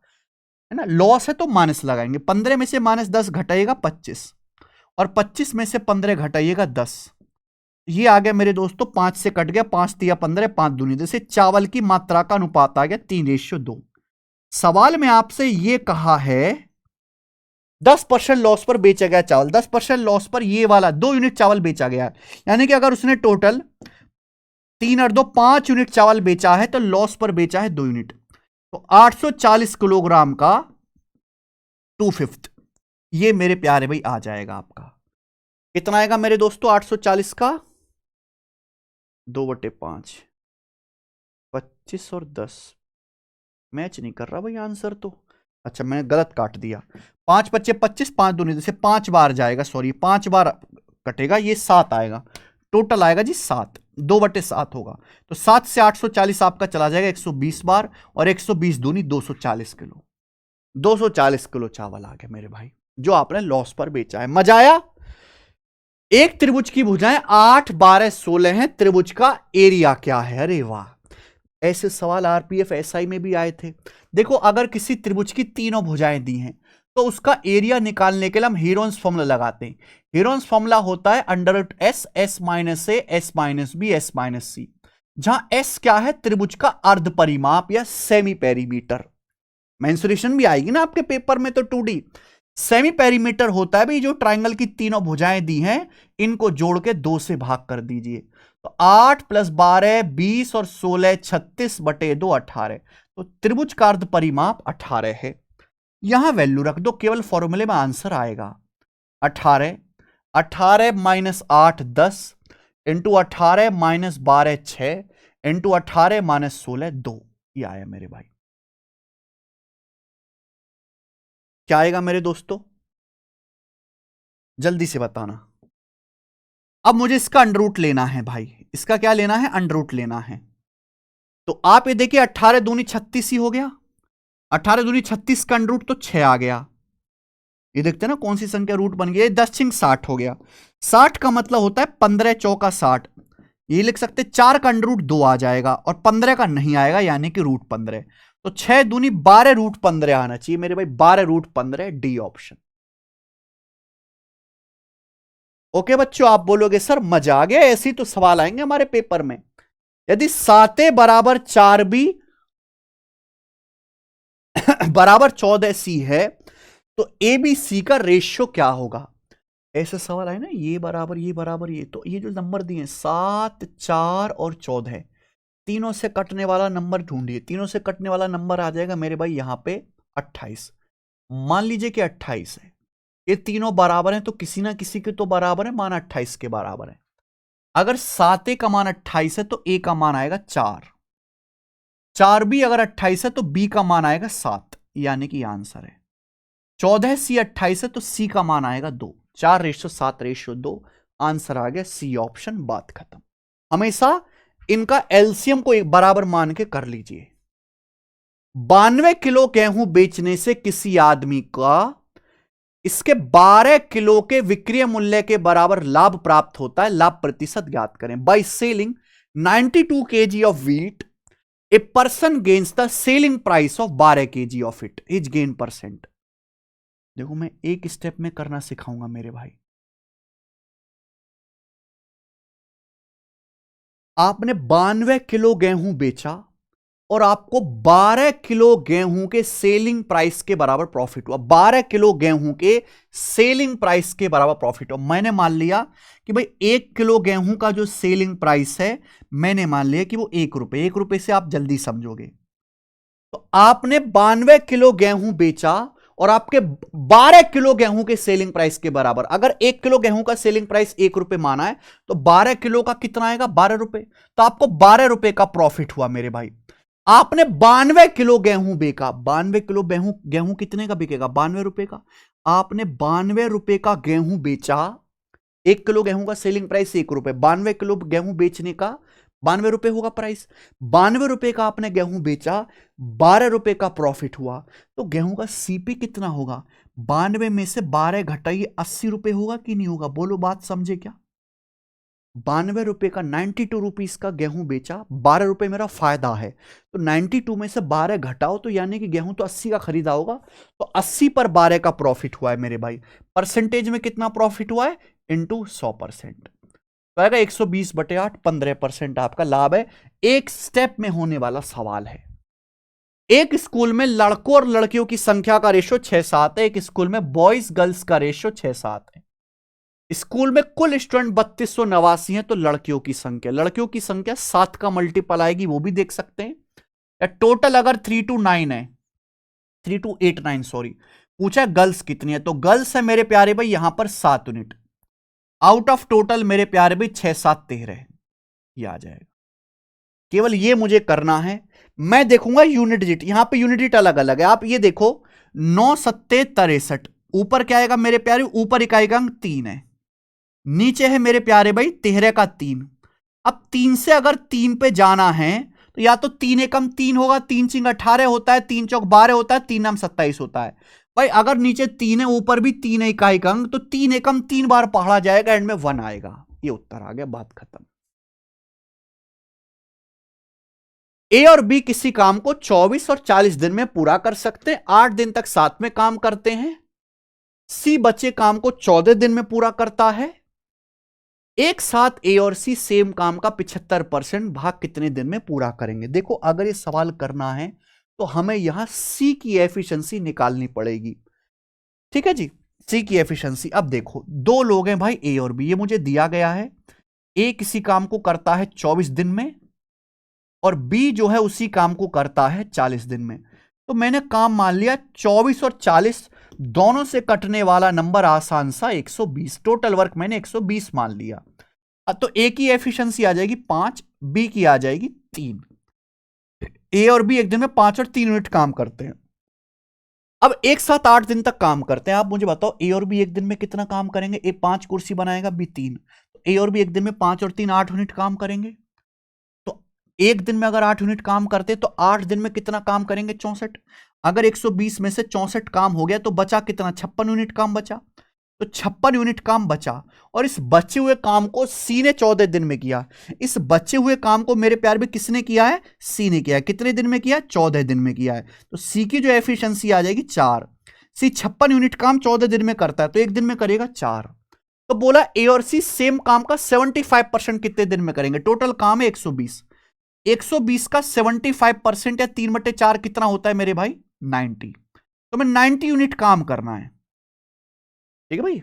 है ना। लॉस है तो माइनस लगाएंगे, 15 में से -10 घटाइएगा 25, और 25 में से 15 घटाइएगा 10। ये आ गया मेरे दोस्तों, 5 से कट गया, 5 तिया 15, 5 दूनी 10, चावल की मात्रा का अनुपात आ गया 3:2। सवाल में आपसे ये कहा है 10% लॉस पर बेचा गया चावल, 10% लॉस पर ये वाला 2 यूनिट चावल बेचा गया, यानी कि अगर उसने टोटल 3 और 2 5 यूनिट चावल बेचा है, तो लॉस पर बेचा है 2 यूनिट। तो 840 किलोग्राम का 2/5, ये मेरे प्यारे भाई आ जाएगा आपका। कितना आएगा मेरे दोस्तों? 840 का 2/5, 25 और 10 मैच नहीं कर रहा भाई आंसर तो। अच्छा मैंने गलत काट दिया, 5 × 5 = 25, 5 दूनी से 5 बार जाएगा, सॉरी 5 बार कटेगा, ये 7 आएगा, टोटल आएगा जी 7। 2/7 होगा, तो 7 से 840 आपका चला जाएगा 120 बार, और 120 दूनी 240 किलो। 240 किलो चावल आ गया मेरे भाई, जो आपने लॉस पर बेचा है। मजा आया? एक त्रिभुज की भुजाएं 8, 12, 16 हैं, त्रिभुज का एरिया क्या है? अरे वाह, ऐसे सवाल आरपीएफ एसआई में भी आए थे। देखो, अगर किसी त्रिभुज की तीनों भुजाएं दी हैं तो उसका एरिया निकालने के लिए हम हीरोन्स फॉर्मूला लगाते हैं। हीरोन्स फॉर्मूला होता है under S, S minus A, S minus B, S minus C, जहां एस क्या है? त्रिभुज का अर्ध परिमाप या सेमी पेरीमीटर। मेंसुरेशन भी आएगी ना आपके पेपर में तो 2D। सेमी पेरीमीटर होता है भाई जो ट्राइंगल की तीनों भुजाएं दी हैं, इनको जोड़ के 2 से भाग कर दीजिए। तो 8 + 12 20 और 16 36/2 18। तो त्रिभुज का अर्ध परिमाप 18 है। यहां वैल्यू रख दो, केवल फॉर्मूले में आंसर आएगा 18। 18 - 8 10, इंटू 18 - 12 6, इंटू 18 - 16 2। ये आया मेरे भाई। क्या आएगा मेरे दोस्तों? जल्दी से बताना। अब मुझे इसका अंडर लेना है भाई। इसका क्या लेना है? अंडर लेना है। तो आप ये देखिए, 18 दूनी 36 ही हो गया। 18 दूनी 36 का अंडर तो 6 आ गया। ये देखते हैं ना कौन सी संख्या रूट बन गई। 10 × 60 हो गया। 60 का मतलब होता है 15 × 60। ये लिख सकते 4 का अंडर 2 आ जाएगा, और 15 का नहीं आएगा, यानी कि √15। तो 6 दूनी 12 √15 आना चाहिए मेरे भाई। 12 √15, डी ऑप्शन। ओके बच्चों, आप बोलोगे सर मजा आ गया, ऐसे ही तो सवाल आएंगे हमारे पेपर में। यदि 7 = 4b बराबर 14c है, तो ए बी सी का रेशियो क्या होगा? ऐसे सवाल आए ना, ये बराबर ये बराबर ये। तो ये जो नंबर दिए 7, 4 और 14, तीनों से कटने वाला नंबर ढूंढिए। तीनों से कटने वाला नंबर आ जाएगा मेरे भाई यहां पे 28। मान लीजिए कि 28 है, ये तीनों बराबर हैं, तो किसी ना किसी के तो बराबर है, मान 28 के बराबर है। अगर 7 का मान 28 है तो ए का मान आएगा 4। 4b अगर 28 है तो बी का मान आएगा 7, यानी कि आंसर है 14c। 28 है तो सी का मान आएगा 2। 4:7:2, आंसर आ गया सी ऑप्शन। बात खत्म। हमेशा इनका एलसीएम को एक बराबर मान के कर लीजिए। 92 किलो गेहूं बेचने से किसी आदमी का इसके 12 किलो के विक्रय मूल्य के बराबर लाभ प्राप्त होता है। लाभ प्रतिशत ज्ञात करें। By selling 92 kg of wheat, a person gains the selling price of 12 kg of it, is gain percent. देखो, मैं एक स्टेप में करना सिखाऊंगा मेरे भाई। आपने 92 किलो गेहूं बेचा और आपको 12 किलो गेहूं के सेलिंग प्राइस के बराबर प्रॉफिट हुआ। 12 किलो गेहूं के सेलिंग प्राइस के बराबर प्रॉफिट हुआ। मैंने मान लिया कि भाई 1 किलो गेहूं का जो सेलिंग प्राइस है, मैंने मान लिया कि वो 1 रुपए। 1 रुपए से आप जल्दी समझोगे। तो आपने 92 किलो गेहूं बेचा और आपके 12 किलो गेहूं के सेलिंग प्राइस के बराबर। अगर 1 किलो गेहूं का सेलिंग प्राइस 1 रुपए माना है, तो 12 किलो का कितना आएगा? 12 रुपए। तो आपको 12 रुपए का प्रॉफिट हुआ मेरे भाई। आपने 92 किलो गेहूं बेचा। 92 किलो गेहूं कितने का बिकेगा? 92 रुपए का। आपने 92 रुपए का गेहूं बेचा। 1 किलो गेहूं का सेलिंग प्राइस 1 रुपए। 92 किलो गेहूं बेचने का 92 रुपए होगा प्राइस। 92 रुपए का आपने गेहूं बेचा, 12 रुपए का प्रॉफिट हुआ। तो गेहूं का सीपी कितना होगा? 92 में से 12 घटाइए, 80 रुपए होगा कि नहीं होगा? बोलो, बात समझे क्या? 92 रुपए का 92 रुपीस का गेहूं बेचा, 12 रुपए मेरा फायदा है। तो 92 में से 12 घटाओ, तो यानी कि गेहूं तो 80 का खरीदा होगा। तो 80 पर 12 का प्रॉफिट हुआ है मेरे भाई। परसेंटेज में कितना प्रॉफिट हुआ है? इंटू 100%। तो आएगा 120/8, 15% आपका लाभ है। एक स्टेप में होने वाला सवाल है। एक स्कूल में लड़कों और लड़कियों की संख्या का रेशो 6:7 है। एक स्कूल में बॉयज गर्ल्स का रेशो 6:7 है। स्कूल में कुल स्टूडेंट 3289 है। तो लड़कियों की संख्या 7 का मल्टीपल आएगी, वो भी देख सकते हैं। या टोटल अगर 329 है, 3289 सॉरी, पूछा गर्ल्स कितनी है, तो गर्ल्स है मेरे प्यारे भाई यहां पर 7 यूनिट। आउट ऑफ टोटल मेरे प्यारे भाई 6 7 13, ये आ जाएगा। केवल ये मुझे करना है। मैं देखूंगा यूनिट डिजिट, यहां पे यूनिट डिजिट अलग अलग है। आप ये देखो 9 7 63, ऊपर क्या आएगा मेरे प्यारे? ऊपर इकाई का अंक 3 है, नीचे है मेरे प्यारे भाई 13 का 3। अब 3 से अगर 3 पे जाना है तो या तो 3 एकम 3 होगा, 3 चिंग 18 होता है, 3 चौक 12 होता है, 3 नाम 27 होता है। भाई अगर नीचे 3 है ऊपर भी 3 इकाई का अंक, तो 3 एकम 3 बार पढ़ा जाएगा, एंड में 1 आएगा। ये उत्तर आ गया, बात खत्म। ए और बी किसी काम को 24 और 40 दिन में पूरा कर सकते हैं, 8 दिन तक साथ में काम करते हैं। सी बचे काम को 14 दिन में पूरा करता है। एक साथ ए और सी सेम काम का 75% भाग कितने दिन में पूरा करेंगे। देखो अगर ये सवाल करना है तो हमें यहां सी की एफिशिएंसी निकालनी पड़ेगी। ठीक है जी, सी की एफिशिएंसी। अब देखो दो लोग हैं भाई ए और बी, ये मुझे दिया गया है। ए किसी काम को करता है 24 दिन में और बी जो है उसी काम को करता है 40 दिन में। तो मैंने काम मान लिया 24 और 40 दोनों से कटने वाला नंबर आसान सा 120। टोटल वर्क मैंने 120 मान लिया। तो ए की एफिशिएंसी आ जाएगी 5, बी की आ जाएगी 3। ए और बी एक दिन में 5 और 3 यूनिट काम करते हैं। अब एक साथ 8 दिन तक काम करते हैं। आप मुझे बताओ ए और बी एक दिन में कितना काम करेंगे। ए 5 कुर्सी बनाएगा, बी 3। ए और बी एक दिन में 5 और 3 8 यूनिट काम करेंगे। तो एक दिन में अगर 8 यूनिट काम करते तो 8 दिन में कितना काम करेंगे, 64। अगर 120 में से 64 काम हो गया तो बचा कितना, 56 यूनिट काम बचा। तो 56 यूनिट काम बचा और इस बचे हुए काम को सी ने 14 दिन में किया। इस बचे हुए काम को मेरे प्यार में किसने किया है, सी ने किया है। कितने दिन में किया, 14 दिन में किया है। तो सी की जो एफिशिएंसी आ जाएगी 4। सी 56 यूनिट काम 14 दिन में करता है तो एक दिन में करेगा 4। तो बोला ए और सी सेम काम का 75% कितने दिन में करेंगे। टोटल काम है 120। 120 का 75% या 3/4 कितना होता है मेरे भाई, 90। तो मैं 90 यूनिट काम करना है। ठीक है भाई,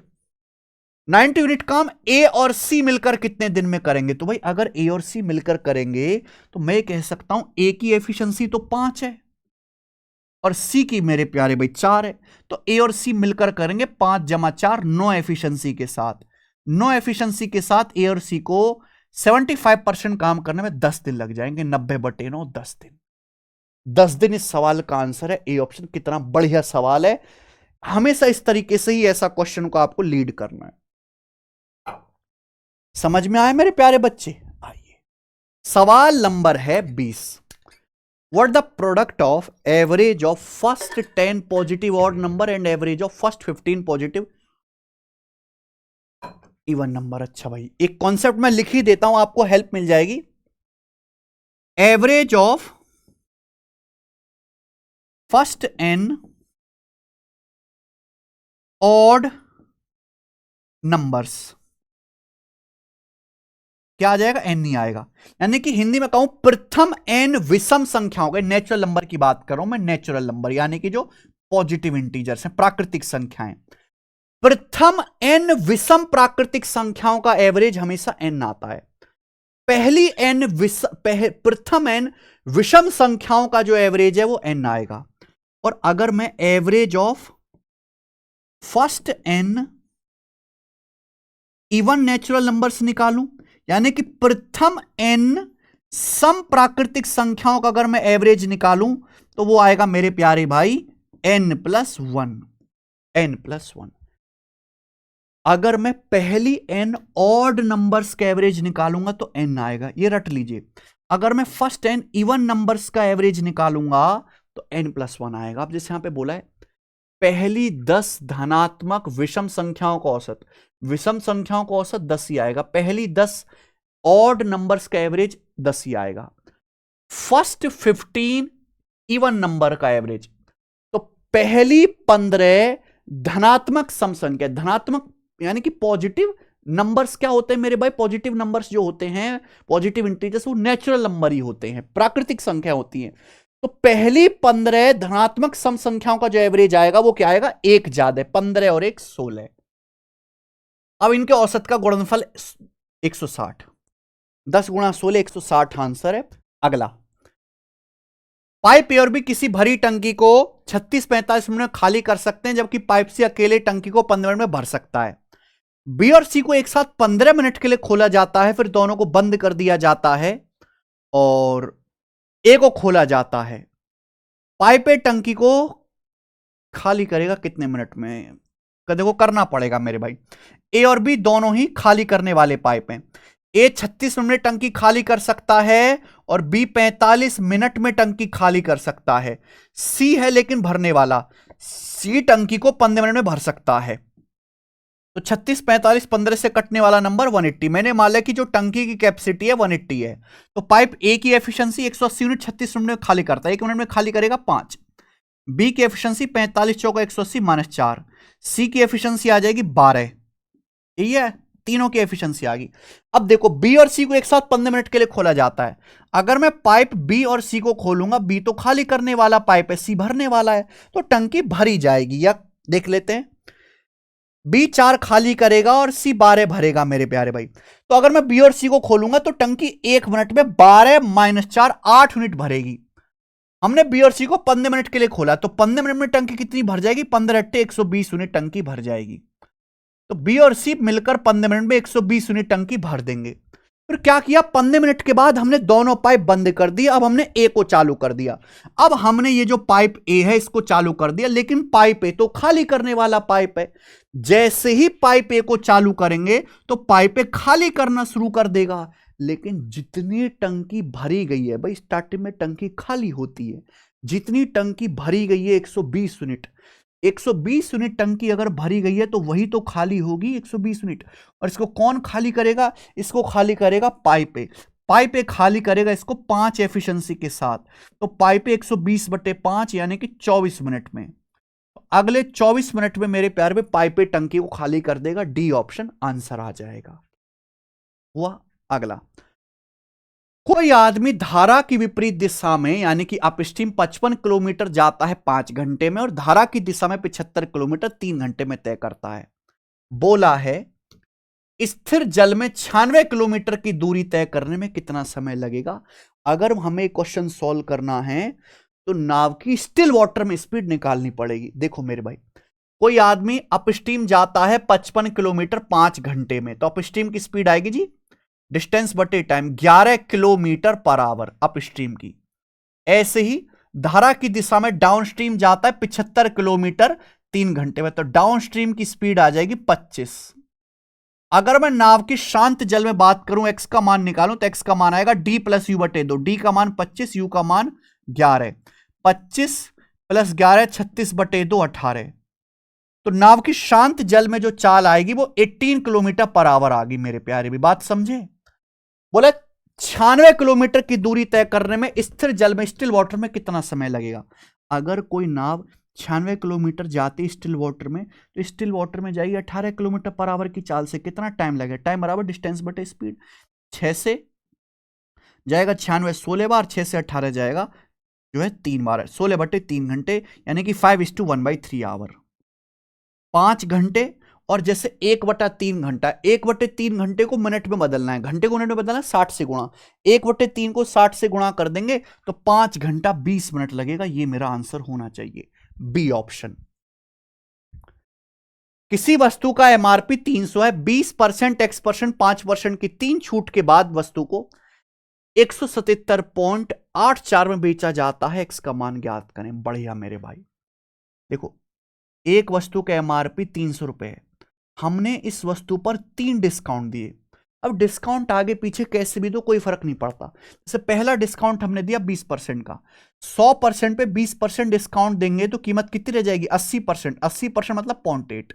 90 यूनिट काम ए और सी मिलकर कितने दिन में करेंगे। तो भाई अगर ए और सी मिलकर करेंगे तो मैं कह सकता हूं ए की एफिशिएंसी तो 5 है और सी की मेरे प्यारे भाई 4 है। तो ए और सी मिलकर करेंगे 5 + 4 9 एफिशिएंसी के साथ। 9 एफिशिएंसी के साथ ए और सी को 75% काम करने में 10 दिन लग जाएंगे। 90/9 10 दिन। 10 दिन इस सवाल का आंसर है ए ऑप्शन। कितना बढ़िया सवाल है। हमेशा इस तरीके से ही ऐसा क्वेश्चन को आपको लीड करना है। समझ में आया मेरे प्यारे बच्चे। आइए सवाल नंबर है 20। What the product of average of first 10 positive odd number and average of first 15 positive even number. अच्छा भाई एक कॉन्सेप्ट मैं लिख ही देता हूं, आपको हेल्प मिल जाएगी। Average of first n odd numbers क्या आ जाएगा, n नहीं आएगा। यानी कि हिंदी में कहूं प्रथम n विषम संख्याओं के, नेचुरल नंबर की बात कर रहा हूं मैं, नेचुरल नंबर यानी कि जो पॉजिटिव इंटीजर्स हैं, प्राकृतिक संख्याएं। प्रथम n विषम प्राकृतिक संख्याओं का एवरेज हमेशा n आता है। पहली प्रथम n विषम संख्याओं का जो एवरेज है वो n आएगा। और अगर मैं average of first n even natural numbers निकालूं, यानी कि प्रथम n सम प्राकृतिक संख्याओं का अगर मैं एवरेज निकालूं तो वो आएगा मेरे प्यारे भाई n+1। n+1। अगर मैं पहली n ऑड नंबर्स का एवरेज निकालूंगा तो n आएगा, ये रट लीजिए। अगर मैं फर्स्ट n इवन नंबर्स का एवरेज निकालूंगा तो n+1 आएगा। अब जैसे यहां पे बोला है पहली 10 धनात्मक विषम संख्याओं का औसत, विषम संख्याओं का औसत 10 ही आएगा। पहली 10 ऑड नंबर्स का एवरेज 10 ही आएगा। फर्स्ट 15 इवन नंबर का एवरेज, तो पहली 15 धनात्मक सम संख्या, धनात्मक यानी कि पॉजिटिव नंबर्स क्या होते हैं मेरे भाई, पॉजिटिव नंबर्स जो होते हैं, पॉजिटिव इंटीजर्स, वो नेचुरल नंबर ही होते हैं, प्राकृतिक संख्या होती है। तो पहली 15 धनात्मक सम संख्याओं का जो एवरेज आएगा वो क्या आएगा, 1 ज्यादा, 15 और 1 16। अब इनके औसत का गुणनफल 160, 10 × 16 160 आंसर है। अगला, पाइप ए और बी किसी भरी टंकी को 36-45 मिनट में खाली कर सकते हैं, जबकि पाइप से अकेले टंकी को 15 मिनट में भर सकता है। बी और सी को एक साथ 15 मिनट के लिए खोला जाता है, फिर दोनों को बंद कर दिया जाता है और ए को खोला जाता है। पाइप ए टंकी को खाली करेगा कितने मिनट में, देखो करना पड़ेगा मेरे भाई। ए और बी दोनों ही खाली करने वाले पाइप हैं। ए 36 मिनट में टंकी खाली कर सकता है और बी 45 मिनट में टंकी खाली कर सकता है। सी है लेकिन भरने वाला, सी टंकी को 15 मिनट में भर सकता है। तो 36 45 15 से कटने वाला नंबर 180। मैंने मान लिया कि जो टंकी की कैपेसिटी है 180 है, तो पाइप ए की एफिशिएंसी 180 यूनिट 36 मिनट में खाली करता है, 1 मिनट में खाली करेगा 5। बी की एफिशिएंसी 45 चौका 180 -4। सी की एफिशिएंसी आ जाएगी 12। यही है, तीनों की एफिशिएंसी आ गई। अब देखो बी और सी को एक साथ 15 मिनट के लिए खोला जाता है। अगर मैं पाइप बी और सी को खोलूंगा, बी तो खाली करने वाला पाइप है, सी भरने वाला है, तो टंकी भरी जाएगी। या देख लेते हैं, बी 4 खाली करेगा और सी 12 भरेगा मेरे प्यारे भाई। तो अगर मैं बी और सी को खोलूंगा तो टंकी 1 मिनट में 12 - 4 8 यूनिट भरेगी। हमने बी और सी को 15 मिनट के लिए खोला, तो 15 मिनट में टंकी कितनी भर जाएगी? 15 × 120 यूनिट टंकी भर जाएगी। तो बी और सी मिलकर 15 मिनट में 120 यूनिट टंकी भर देंगे। फिर क्या किया, 15 मिनट के बाद हमने दोनों पाइप बंद कर दिया। अब हमने ए को चालू कर दिया। अब हमने ये जो पाइप ए है इसको चालू कर दिया, लेकिन पाइप ए तो खाली करने वाला पाइप है। जैसे ही पाइप ए को चालू करेंगे तो पाइप ए खाली करना शुरू कर देगा। लेकिन जितनी टंकी भरी गई है भाई, स्टार्टिंग में टंकी खाली होती है, जितनी टंकी भरी गई है 120 यूनिट, 120 यूनिट टंकी अगर भरी गई है तो वही तो खाली होगी 120 यूनिट। और इसको कौन खाली करेगा? इसको खाली करेगा पाइप ए। पाइप ए खाली करेगा इसको 5 एफिशिएंसी के साथ। तो पाइप ए 120/5 यानी कि 24 मिनट में। अगले 24 मिनट में मेरे प्यार में पाइप ए टंकी को खाली कर देगा। डी ऑप्शन आंसर आ जाएगा। हुआ अगला, कोई आदमी धारा की विपरीत दिशा में यानी कि अपस्ट्रीम 55 किलोमीटर जाता है 5 घंटे में और धारा की दिशा में 75 किलोमीटर 3 घंटे में तय करता है। बोला है स्थिर जल में 96 किलोमीटर की दूरी तय करने में कितना समय लगेगा। अगर हमें क्वेश्चन सॉल्व करना है तो नाव की स्टिल वाटर में स्पीड निकालनी पड़ेगी। देखो मेरे भाई, कोई आदमी अपस्ट्रीम जाता है 55 किलोमीटर 5 घंटे में, तो अपस्ट्रीम की स्पीड आएगी जी डिस्टेंस बटे time 11 kilometre per hour upstream की। ऐसे ही धारा की दिशा में डाउनस्ट्रीम जाता है 75 किलोमीटर 3 घंटे में, तो डाउनस्ट्रीम की स्पीड आ जाएगी 25। अगर मैं नाव की शांत जल में बात करूं, एक्स का मान निकालूं, तो एक्स का मान आएगा डी + u/2। डी का मान 25, यू का मान 11। 25 + 11 36/2 18। तो नाव की शांत जल में जो चाल आएगी वो 18 किलोमीटर पर आवर आ गई मेरे प्यारे भी। बात समझे? बोले 96 किलोमीटर की दूरी तय करने में स्थिर जल में स्टिल वाटर में कितना समय लगेगा। अगर कोई नाव 96 किलोमीटर जाती है स्टिल वाटर में, तो स्टिल वाटर में जाएगी 18 किलोमीटर पर आवर की चाल से, कितना टाइम लगेगा? टाइम बराबर डिस्टेंस बटे स्पीड। 6 से जाएगा 96 16 बार, 6 से 18 जाएगा जो है 3 बार, 16/3 घंटे यानी कि 5:1/3 आवर। 5 घंटे और जैसे 1/3 घंटा, 1/3 घंटे को मिनट में बदलना है, घंटे को मिनट में बदलना है 60 से गुणा, 1/3 को 60 से गुणा कर देंगे तो 5 घंटा 20 मिनट लगेगा। ये मेरा आंसर होना चाहिए, बी ऑप्शन। किसी वस्तु का एमआरपी 300 है, 20% X%, 5% की 3 छूट के बाद वस्तु को 177.84 में बेचा जाता है। एक्स का मान ज्ञात करें। बढ़िया मेरे भाई, देखो एक वस्तु का एमआरपी 300 रुपए है, हमने इस वस्तु पर 3 डिस्काउंट दिए। अब डिस्काउंट आगे पीछे कैसे भी दो कोई फर्क नहीं पड़ता। जैसे पहला डिस्काउंट हमने दिया 20% का, 100% पे 20% डिस्काउंट देंगे तो कीमत कितनी रह जाएगी? 80%। 80% मतलब 0.8।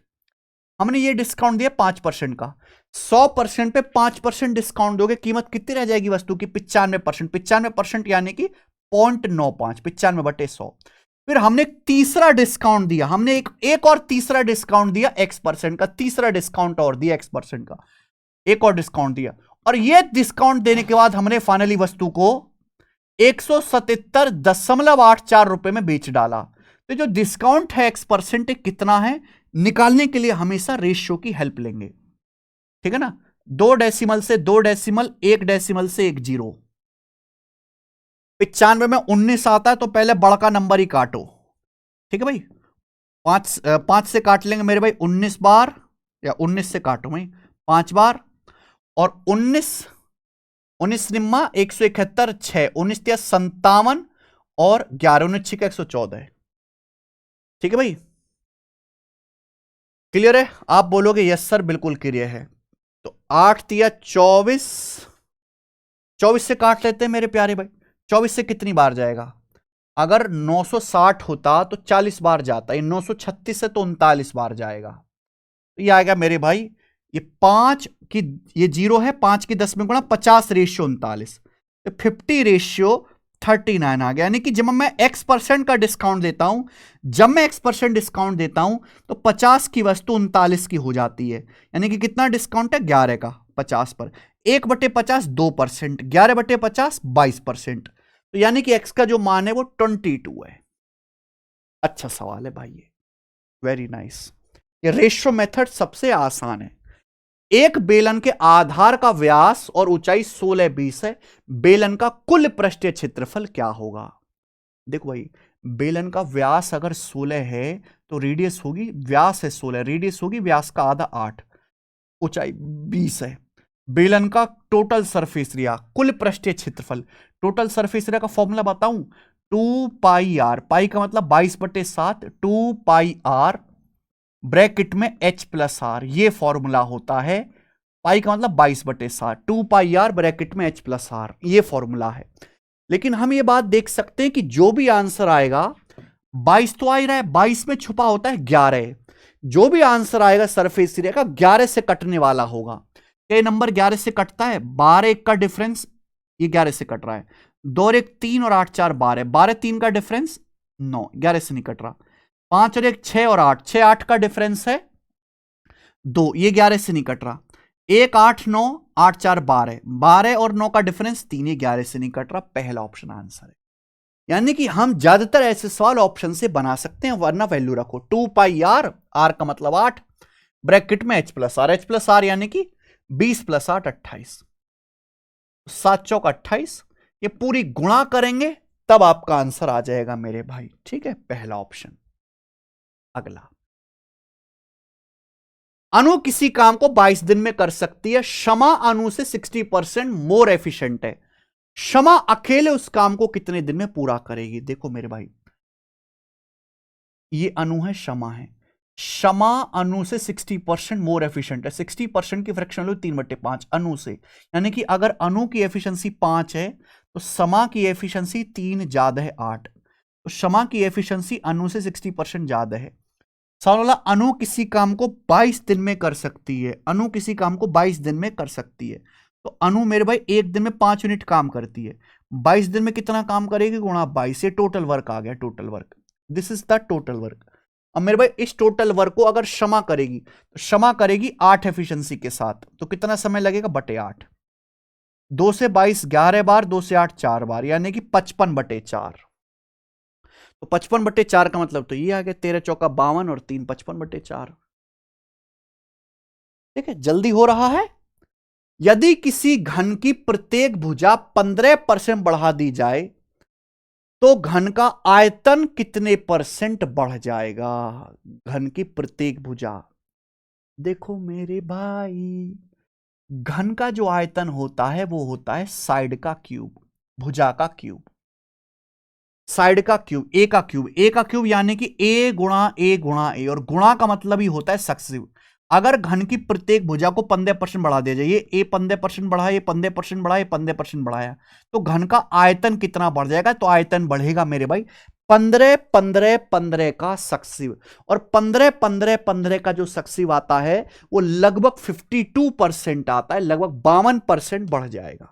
हमने ये डिस्काउंट दिया 5% का, 100% पे 5% डिस्काउंट दोगे, कीमत कितनी रह जाएगी वस्तु की? 95%। 95% यानी कि 0.95, 95/100। फिर हमने तीसरा डिस्काउंट दिया, हमने एक और तीसरा डिस्काउंट दिया X% का, तीसरा डिस्काउंट और दिया X% का, एक और डिस्काउंट दिया। और ये डिस्काउंट देने के बाद हमने फाइनली वस्तु को 177.84 रुपए में बेच डाला। तो जो डिस्काउंट है X% कितना है निकालने के लिए हमेशा रेशियो की हेल्प लेंगे, ठीक है ना। 2 डेसिमल से 2 डेसिमल, 1 डेसिमल से 1 जीरो। 95 में 19 आता है तो पहले बड़ा नंबर ही काटो, ठीक है भाई। 5 से काट लेंगे मेरे भाई 19 बार, या 19 से काटो भाई 5 बार, और 19 निम्मा 171 6, 19 या 57 और 11 19 6 114 है, ठीक है भाई। क्लियर है? आप बोलोगे यस सर बिल्कुल क्लियर है। तो 8 तिया 24, 24 से काट लेते हैं मेरे प्यारे भाई। 24 से कितनी बार जाएगा? अगर 960 होता तो 40 बार जाता, ये 936 से तो 39 बार जाएगा। तो ये आएगा मेरे भाई, ये 5 की, ये 0 है, 5 की 10 में गुणा 50/39, तो 50/39 आ गया। यानी कि जब मैं x% का डिस्काउंट देता हूं, जब मैं x% डिस्काउंट देता हूं तो 50 की वस्तु 39 की हो जाती है। यानी कि कितना डिस्काउंट है? 11 का 50 पर। 1/50 2%, 11/50 22%। तो यानी कि x का जो मान है वो 22 है। अच्छा सवाल है भाई ये, वेरी नाइस। ये रेशियो मेथड सबसे आसान है। एक बेलन के आधार का व्यास और ऊंचाई 16-20 है, बेलन का कुल पृष्ठीय क्षेत्रफल क्या होगा? देखो भाई, बेलन का व्यास अगर 16 है तो रेडियस होगी, व्यास है 16, रेडियस होगी व्यास का आधा 8, ऊंचाई 20 है। बेलन का टोटल सरफेस एरिया, कुल पृष्ठीय क्षेत्रफल, टोटल सरफेस एरिया का फॉर्मूला बताऊं, 2πr, पाई का मतलब 22/7, 2πr ब्रैकेट में h+r, ये फॉर्मूला होता है। पाई का मतलब 22/7, 2πr ब्रैकेट में h+r, ये फॉर्मूला है। लेकिन हम ये बात देख सकते हैं कि जो भी आंसर आएगा, 22 तो आ ही रहा है, 22 में छुपा होता है 11, जो भी आंसर आएगा सरफेस एरिया का 11 से कटने वाला होगा। ये नंबर 11 से कटता है, 12 1 का डिफरेंस, ये 11 से कट रहा है, 2 और 1 3 और 8 4 12, 12 3 का डिफरेंस 9, 11 से नहीं कट रहा। 5 और 1 6 और 8, 6 8 का डिफरेंस है 2, ये 11 से नहीं कट रहा। 1 8 9, 8 4 12, 12 और 9 का डिफरेंस 3, ये 11 से नहीं कट रहा। पहला ऑप्शन आंसर है। यानी कि हम ज्यादातर ऐसे सवाल ऑप्शन से बना सकते हैं, वरना वैल्यू रखो 2πr, r का मतलब 8, ब्रैकेट में h+r, h+r यानी कि 20 + 8 28, 7 चौक 28, ये पूरी गुणा करेंगे तब आपका आंसर आ जाएगा मेरे भाई। ठीक है, पहला ऑप्शन। अगला, अनु किसी काम को 22 दिन में कर सकती है, शमा अनु से 60% मोर एफिशिएंट है, शमा अकेले उस काम को कितने दिन में पूरा करेगी? देखो मेरे भाई, ये अनु है, शमा है, शमा अनु से 60% मोर एफिशिएंट है। 60% की फ्रैक्शन वैल्यू 3/5 अनु से, यानी कि अगर अनु की एफिशिएंसी 5 है तो शमा की एफिशिएंसी 3 ज्यादा है 8, तो शमा की एफिशिएंसी अनु से 60% ज्यादा है। सवाल वाला, अनु किसी काम को 22 दिन में कर सकती है, अनु किसी काम को 22 दिन में कर सकती है, तो अनु मेरे भाई एक दिन में 5 यूनिट काम करती है, 22 दिन में कितना काम करेगी? गुणा 22, ये टोटल वर्क आ गया, total work, this is the total work. अब मेरे भाई इस टोटल वर्क को अगर क्षमा करेगी तो क्षमा करेगी 8 एफिशिएंसी के साथ, तो कितना समय लगेगा? /8, 2 से 22 11 बार, 2 से 8 4 बार, यानी कि 55/4। तो 55/4 का मतलब तो ये आ गया, 13 चौका 52 और 3 55/4। ठीक है, जल्दी हो रहा है। यदि किसी घन की प्रत्येक भुजा 15% बढ़ा दी जाए तो घन का आयतन कितने % बढ़ जाएगा? घन की प्रत्येक भुजा, देखो मेरे भाई, घन का जो आयतन होता है वो होता है साइड का क्यूब, भुजा का क्यूब, साइड का क्यूब, ए का क्यूब, ए का क्यूब यानी कि ए गुणा ए गुणा ए, और गुणा का मतलब ही होता है सक्सेसिव। अगर घन की प्रत्येक भुजा को 15% बढ़ा दिया जाए, ये 15% बढ़ा, ये 15% बढ़ा, ये 15% बढ़ाया, तो घन का आयतन कितना बढ़ जाएगा? तो आयतन बढ़ेगा मेरे भाई 15 15 15 का सक्सेसिव, और 15 15 15 का जो सक्सेसिव आता है वो लगभग 52% आता है, लगभग 52% बढ़ जाएगा,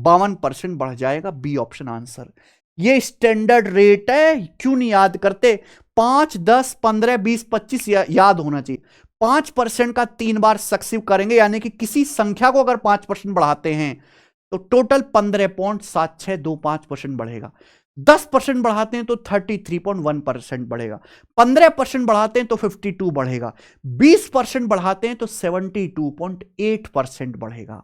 52% बढ़ जाएगा। B option answer. ये स्टैंडर्ड रेट है, क्यों नहीं याद करते? 5 10 15 20 25 याद होना चाहिए। 5% का 3 बार सक्सेसिव करेंगे, यानी कि किसी संख्या को अगर 5% बढ़ाते हैं तो टोटल 15.7625% बढ़ेगा। 10% बढ़ाते हैं तो 33.1% बढ़ेगा। 15% बढ़ाते हैं तो 52 बढ़ेगा। 20% बढ़ाते हैं तो 72.8% बढ़ेगा।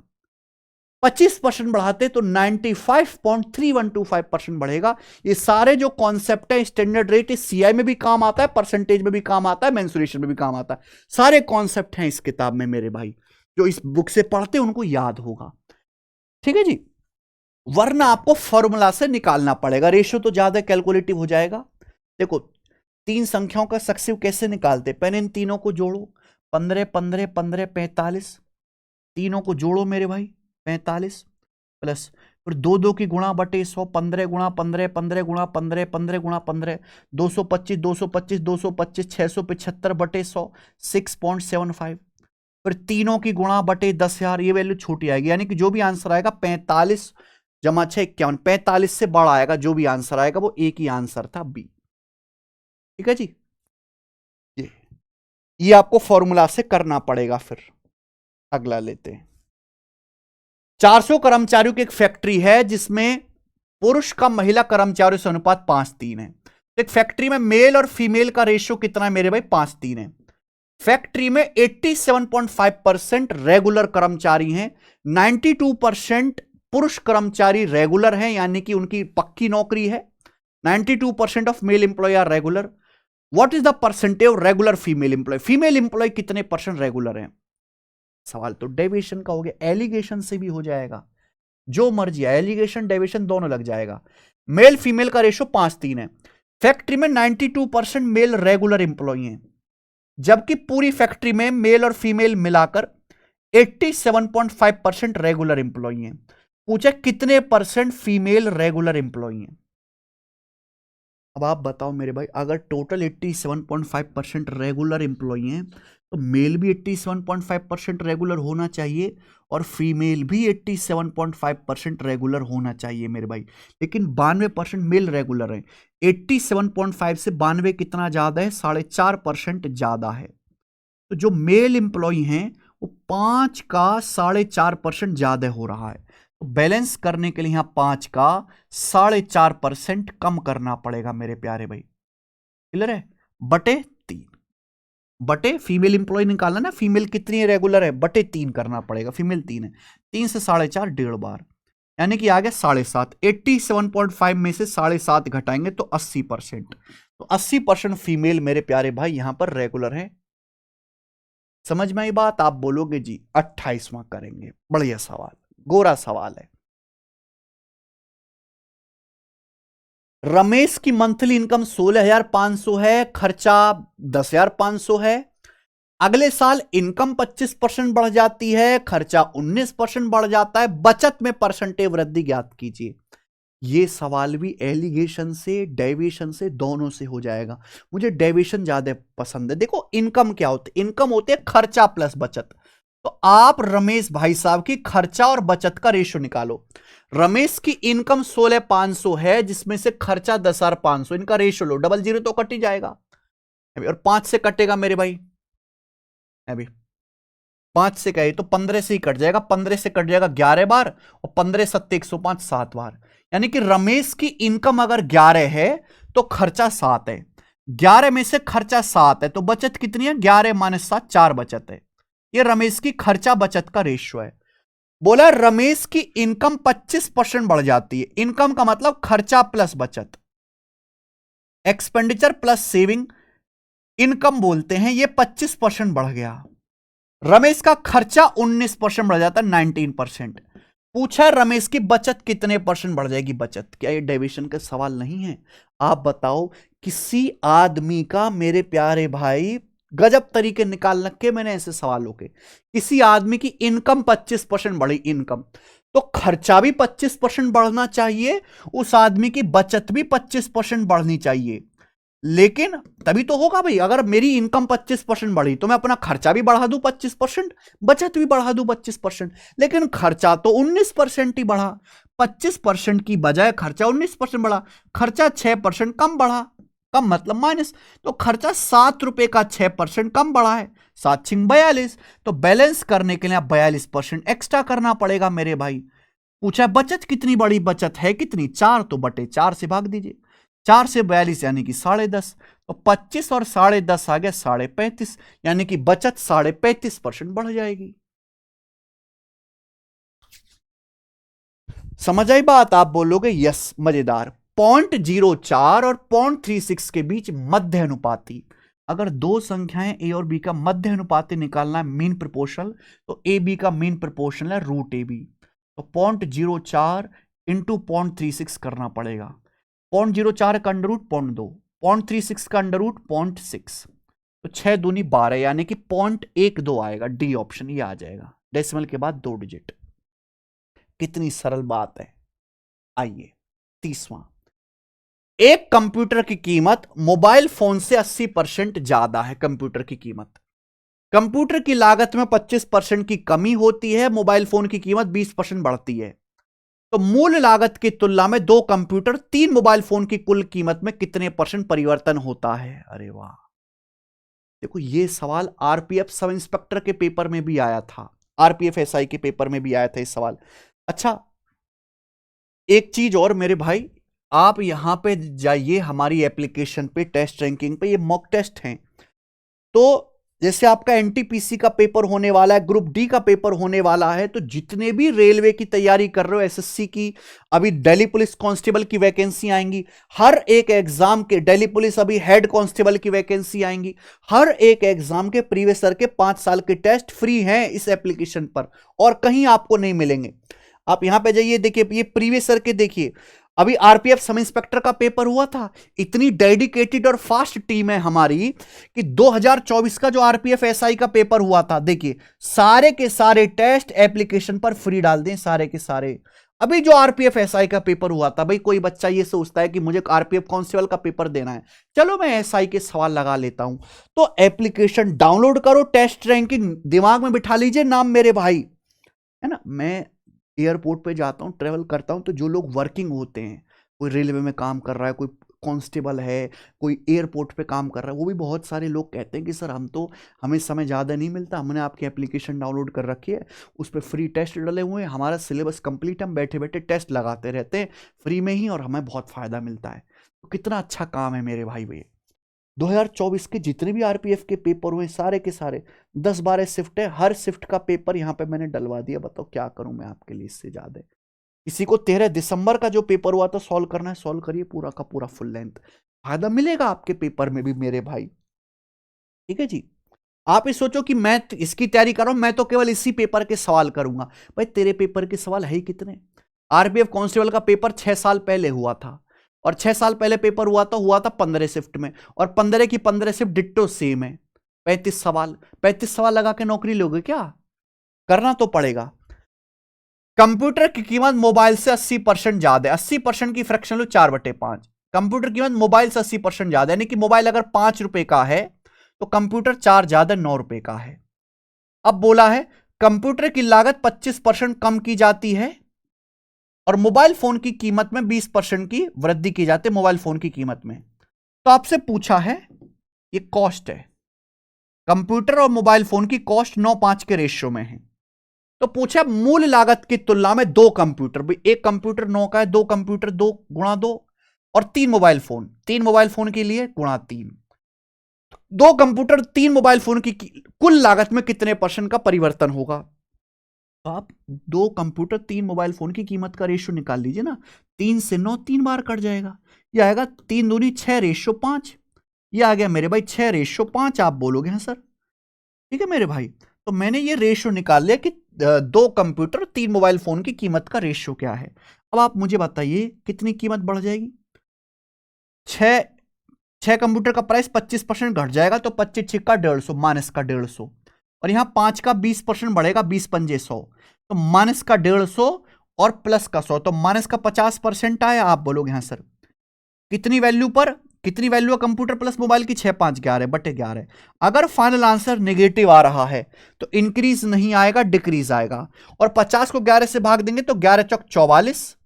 25% बढ़ाते तो 95.3125% बढ़ेगा। ये सारे जो कॉन्सेप्ट है, स्टैंडर्ड रेट, इस सीआई में भी काम आता है, परसेंटेज में भी काम आता है, मेंसुरेशन में भी काम आता है, सारे कॉन्सेप्ट हैं इस किताब में मेरे भाई, जो इस बुक से पढ़ते हैं उनको याद होगा। ठीक है जी, वरना आपको फॉर्मूला से निकालना पड़ेगा, रेशियो तो ज्यादा कैलकुलेटिव हो जाएगा। देखो 3 संख्याओं का सक्सेसिव कैसे निकालते? पहले इन तीनों को जोड़ो, 15 15 15 45, तीनों को जोड़ो मेरे भाई, 45 प्लस फिर 2 की गुणा बटे 100, 15 गुणा 15, 15 गुणा 15, 15 गुणा 15, 225, 225, 225, 675 बटे 100, 6.75। फिर तीनों की गुणा बटे 10,000, ये वैल्यू छोटी आएगी, यानी कि जो भी आंसर आएगा 45 जमा 6 51, 45 से बड़ा आएगा जो भी आंसर आएगा, वो एक ही आंसर था बी। ठीक है जी, ये आपको फॉर्मूला से करना पड़ेगा। फिर अगला लेते हैं। 400 कर्मचारियों की एक फैक्ट्री है जिसमें पुरुष का महिला कर्मचारियों से अनुपात 5:3 है। एक फैक्ट्री में मेल और फीमेल का रेशियो कितना है मेरे भाई? 5:3 है। फैक्ट्री में 87.5% रेगुलर कर्मचारी हैं, 92% पुरुष कर्मचारी रेगुलर हैं, यानी कि उनकी पक्की नौकरी है। 92% of male employ are regular. What is the percentage of regular female employ? Female employ कितने % रेगुलर हैं? सवाल तो डेविएशन का हो गया, एलिगेशन से भी हो जाएगा, जो मर्जी है, एलिगेशन डेविएशन दोनों लग जाएगा। मेल फीमेल का रेशियो 5:3 है। फैक्ट्री में 92% मेल रेगुलर एम्प्लॉय हैं, जबकि पूरी फैक्ट्री में मेल और फीमेल मिलाकर 87.5% रेगुलर एम्प्लॉय हैं। पूछे कितने % फीमेल रेगुलर एम्प्लॉय हैं? अब आप बताओ मेरे भाई, अगर टोटल 87.5% रेगुलर एम्प्लॉय हैं तो मेल भी 87.5% रेगुलर होना चाहिए और फीमेल भी 87.5% रेगुलर होना चाहिए मेरे भाई। लेकिन 92% मेल रेगुलर है। 87.5 से 92 कितना ज्यादा है? 4.5% ज्यादा है। तो जो मेल एम्प्लॉय हैं वो 5 का 4.5% ज्यादा हो रहा है। तो बैलेंस करने के लिए यहां 5 का 4.5% कम करना पड़ेगा मेरे प्यारे भाई। क्लियर है? बटे 3 बटे फीमेल एम्प्लॉय निकालना ना, फीमेल कितनी रेगुलर है, बटे 3 करना पड़ेगा। फीमेल 3 है, 3 से 4.5 1.5 बार, यानी कि आ गया 7.5। 87.5 में से 7.5 घटाएंगे तो 80%। तो 80% फीमेल मेरे प्यारे भाई यहां पर रेगुलर है। समझ में आई बात? आप बोलोगे जी 28वां करेंगे। बढ़िया सवाल, गोरा सवाल है। रमेश की मंथली इनकम 16,500 है, खर्चा 10,500 है। अगले साल इनकम 25% बढ़ जाती है, खर्चा 19% बढ़ जाता है, बचत में परसेंटेज वृद्धि ज्ञात कीजिए। ये सवाल भी एलिगेशन से डेविएशन से दोनों से हो जाएगा। मुझे डेविएशन ज्यादा पसंद है। देखो इनकम क्या होती है? इनकम होते है खर्चा प्लस बचत। तो आप रमेश भाई साहब की खर्चा और बचत का रेशियो निकालो। रमेश की इनकम 16,500 है, जिसमें से खर्चा 10,500, इनका रेशियो लो, 00 तो कट ही जाएगा और 5 से कटेगा मेरे भाई। अभी 5 से कहे तो 15 से ही कट जाएगा, 15 से कट जाएगा 11 बार और 15 सत्ते 105 7 बार। यानी कि रमेश की इनकम अगर 11 है तो खर्चा 7 है। 11 में से खर्चा 7 है तो बचत कितनी है? 11 - 7 4 बचत है। ये रमेश की खर्चा बचत का रेशियो है। बोला रमेश की इनकम 25% बढ़ जाती है। इनकम का मतलब खर्चा प्लस बचत, एक्सपेंडिचर प्लस सेविंग इनकम बोलते हैं। ये 25% बढ़ गया। रमेश का खर्चा 19% बढ़ जाता है, 19%। पूछा रमेश की बचत कितने % बढ़ जाएगी? बचत क्या ये डेविएशन का सवाल नहीं है? आप बताओ, किसी आदमी का मेरे प्यारे भाई गजब तरीके निकाल रखे मैंने ऐसे सवालों के। किसी आदमी की इनकम 25% बढ़ी, इनकम तो खर्चा भी 25% बढ़ना चाहिए, उस आदमी की बचत भी 25% बढ़नी चाहिए। लेकिन तभी तो होगा भाई, अगर मेरी इनकम 25% बढ़ी तो मैं अपना खर्चा भी बढ़ा दूं 25%, बचत भी बढ़ा दूं 25%। लेकिन खर्चा तो 19% ही बढ़ा, 25% की बजाय खर्चा 19% बढ़ा, खर्चा 6% कम बढ़ा, कम मतलब माइनस। तो खर्चा 7 रुपए का 6% कम बढ़ा है, 7 छिंग 42। तो बैलेंस करने के लिए 42% एक्स्ट्रा करना पड़ेगा मेरे भाई। पूछा बचत कितनी बड़ी? बचत है कितनी? 4, तो बटे 4 से भाग दीजिए। 4 से 42 यानी कि 10.5, तो 25 और 10.5 आ गया 35.5, यानी कि बचत 35.5% बढ़ जाएगी। समझ आई बात? आप बोलोगे यस, मजेदार। 0.04 और 0.36 के बीच मध्य अनुपाती। अगर दो संख्याएं ए और बी का मध्य अनुपाती निकालना है, मीन प्रोपोर्शनल, तो ए बी का मीन प्रोपोर्शनल है √AB। तो 0.04 इंटू 0.36 करना पड़ेगा। 0.04 का अंडर रूट 0.2, 0.36 का अंडर रूट 0.6, तो 6 दूनी 12, यानी कि 0.12 आएगा। डी ऑप्शन ये आ जाएगा। डेसिमल के बाद 2 डिजिट। कितनी सरल बात है। आइए 30वां, एक कंप्यूटर की कीमत मोबाइल फोन से 80% ज्यादा है। कंप्यूटर की कीमत, कंप्यूटर की लागत में 25% की कमी होती है, मोबाइल फोन की कीमत 20% बढ़ती है। तो मूल लागत की तुलना में 2 कंप्यूटर 3 मोबाइल फोन की कुल कीमत में कितने % परिवर्तन होता है? अरे वाह, देखो ये सवाल आरपीएफ सब इंस्पेक्टर के पेपर में भी आया था, आरपीएफ एसआई के पेपर में भी आया था ये सवाल। अच्छा, एक चीज और मेरे भाई, आप यहां पे जाइए हमारी एप्लीकेशन पे, टेस्ट रैंकिंग पे, ये मॉक टेस्ट हैं। तो जैसे आपका एनटीपीसी का पेपर होने वाला है, ग्रुप डी का पेपर होने वाला है, तो जितने भी रेलवे की तैयारी कर रहे हो, एसएससी की, अभी दिल्ली पुलिस कांस्टेबल की वैकेंसी आएंगी, हर एक एग्जाम के, दिल्ली पुलिस अभी हेड कांस्टेबल की वैकेंसी आएंगी, हर एक एग्जाम के प्रीवियस ईयर के 5 साल के टेस्ट फ्री हैं इस एप्लीकेशन पर, और कहीं आपको नहीं मिलेंगे। आप यहां पे जाइए, देखिए ये प्रीवियस ईयर के, देखिए अभी आरपीएफ सब इंस्पेक्टर का पेपर हुआ था। इतनी डेडिकेटेड और फास्ट टीम है हमारी कि 2024 का जो आरपीएफ एसआई का पेपर हुआ था, देखिए सारे के सारे टेस्ट एप्लीकेशन पर फ्री डाल दें, सारे के सारे। अभी जो आरपीएफ एसआई का पेपर हुआ था, भाई कोई बच्चा ये सोचता है कि मुझे आरपीएफ कांस्टेबल का पेपर देना है, चलो मैं एसआई के सवाल लगा लेता हूं। तो एप्लीकेशन डाउनलोड करो, टेस्ट रैंकिंग दिमाग में बिठा लीजिए, नाम मेरे भाई है ना। मैं एयरपोर्ट पे जाता हूँ, ट्रेवल करता हूँ, तो जो लोग वर्किंग होते हैं, कोई रेलवे में काम कर रहा है, कोई कांस्टेबल है, कोई एयरपोर्ट पे काम कर रहा है, वो भी बहुत सारे लोग कहते हैं कि सर हमें समय ज़्यादा नहीं मिलता, हमने आपकी एप्लीकेशन डाउनलोड कर रखी है, उस पर फ्री टेस्ट डले हुए हैं, हमारा सिलेबस कंप्लीट, हम बैठे बैठे टेस्ट लगाते रहते हैं फ्री में ही, और हमें बहुत फ़ायदा मिलता है। तो कितना अच्छा काम है मेरे भाई। भैया 2024 के जितने भी आरपीएफ के पेपर हुए, सारे के सारे 10-12 शिफ्ट है, हर शिफ्ट का पेपर यहाँ पे मैंने डलवा दिया। बताओ क्या करूं मैं आपके लिए इससे ज्यादा। किसी को 13 दिसंबर का जो पेपर हुआ था सॉल्व करना है, सॉल्व करिए पूरा का पूरा फुल लेंथ, फायदा मिलेगा आपके पेपर में भी मेरे भाई। ठीक है जी। आप ये सोचो कि मैं इसकी तैयारी कर रहा हूं, मैं तो केवल इसी पेपर के सवाल करूंगा। भाई तेरे पेपर के सवाल है ही कितने। आरपीएफ कांस्टेबल का पेपर 6 साल पहले हुआ था, और 6 साल पहले पेपर हुआ था 15 शिफ्ट में, और 15 की 15 शिफ्ट डिट्टो सेम है। 35 सवाल लगा के नौकरी लोगे क्या? करना तो पड़ेगा। कंप्यूटर की कीमत मोबाइल से 80% ज्यादा है। 80% की फ्रैक्शन लो 4/5। कंप्यूटर की कीमत मोबाइल से 80% ज्यादा है, यानी कि मोबाइल अगर 5 रुपए का है तो कंप्यूटर 4 ज्यादा 9 रुपए का है। अब बोला है कंप्यूटर की लागत 25% कम की जाती है, और मोबाइल फोन की कीमत में 20% की वृद्धि की जाती है, मोबाइल फोन की कीमत में। तो आपसे पूछा है, ये कॉस्ट है, कंप्यूटर और मोबाइल फोन की कॉस्ट 9:5 के रेशियो में है। तो पूछा मूल लागत की तुलना में 2 कंप्यूटर, भाई एक कंप्यूटर 9 का है, 2 कंप्यूटर 2 गुणा 2, और 3 मोबाइल फोन, 3 मोबाइल फोन के लिए गुणा 3, 2 कंप्यूटर 3 मोबाइल फोन की कुल लागत में कितने % का परिवर्तन होगा? आप 2 कंप्यूटर 3 मोबाइल फोन की कीमत का रेशियो निकाल लीजिए ना। 3 से 9 3 बार कट जाएगा, ये आएगा 3 दूनी 6 रेशियो 5। ये आ गया मेरे भाई 6 रेशियो 5। आप बोलोगे हाँ सर, ठीक है मेरे भाई। तो मैंने ये रेशियो निकाल लिया कि 2 कंप्यूटर 3 मोबाइल फोन की कीमत का रेशियो क्या है। अब आप मुझे बताइए कितनी कीमत बढ़ जाएगी? 6 कंप्यूटर का प्राइस 25% घट जाएगा, तो 25 छिक्का 150 माइनस का 150, और यहां 5 का 20% बढ़ेगा, 20 पंजे 100, तो माइनस का 150 और प्लस का 100, तो माइनस का 50% आया। आप बोलोगे हाँ सर, कितनी वैल्यू पर, कितनी वैल्यू है कंप्यूटर प्लस मोबाइल की? 6 5 11/11। अगर फाइनल आंसर नेगेटिव आ रहा है तो इंक्रीज नहीं आएगा, डिक्रीज आएगा, और 50 को 11 से भाग देंगे तो 11 चौक 44,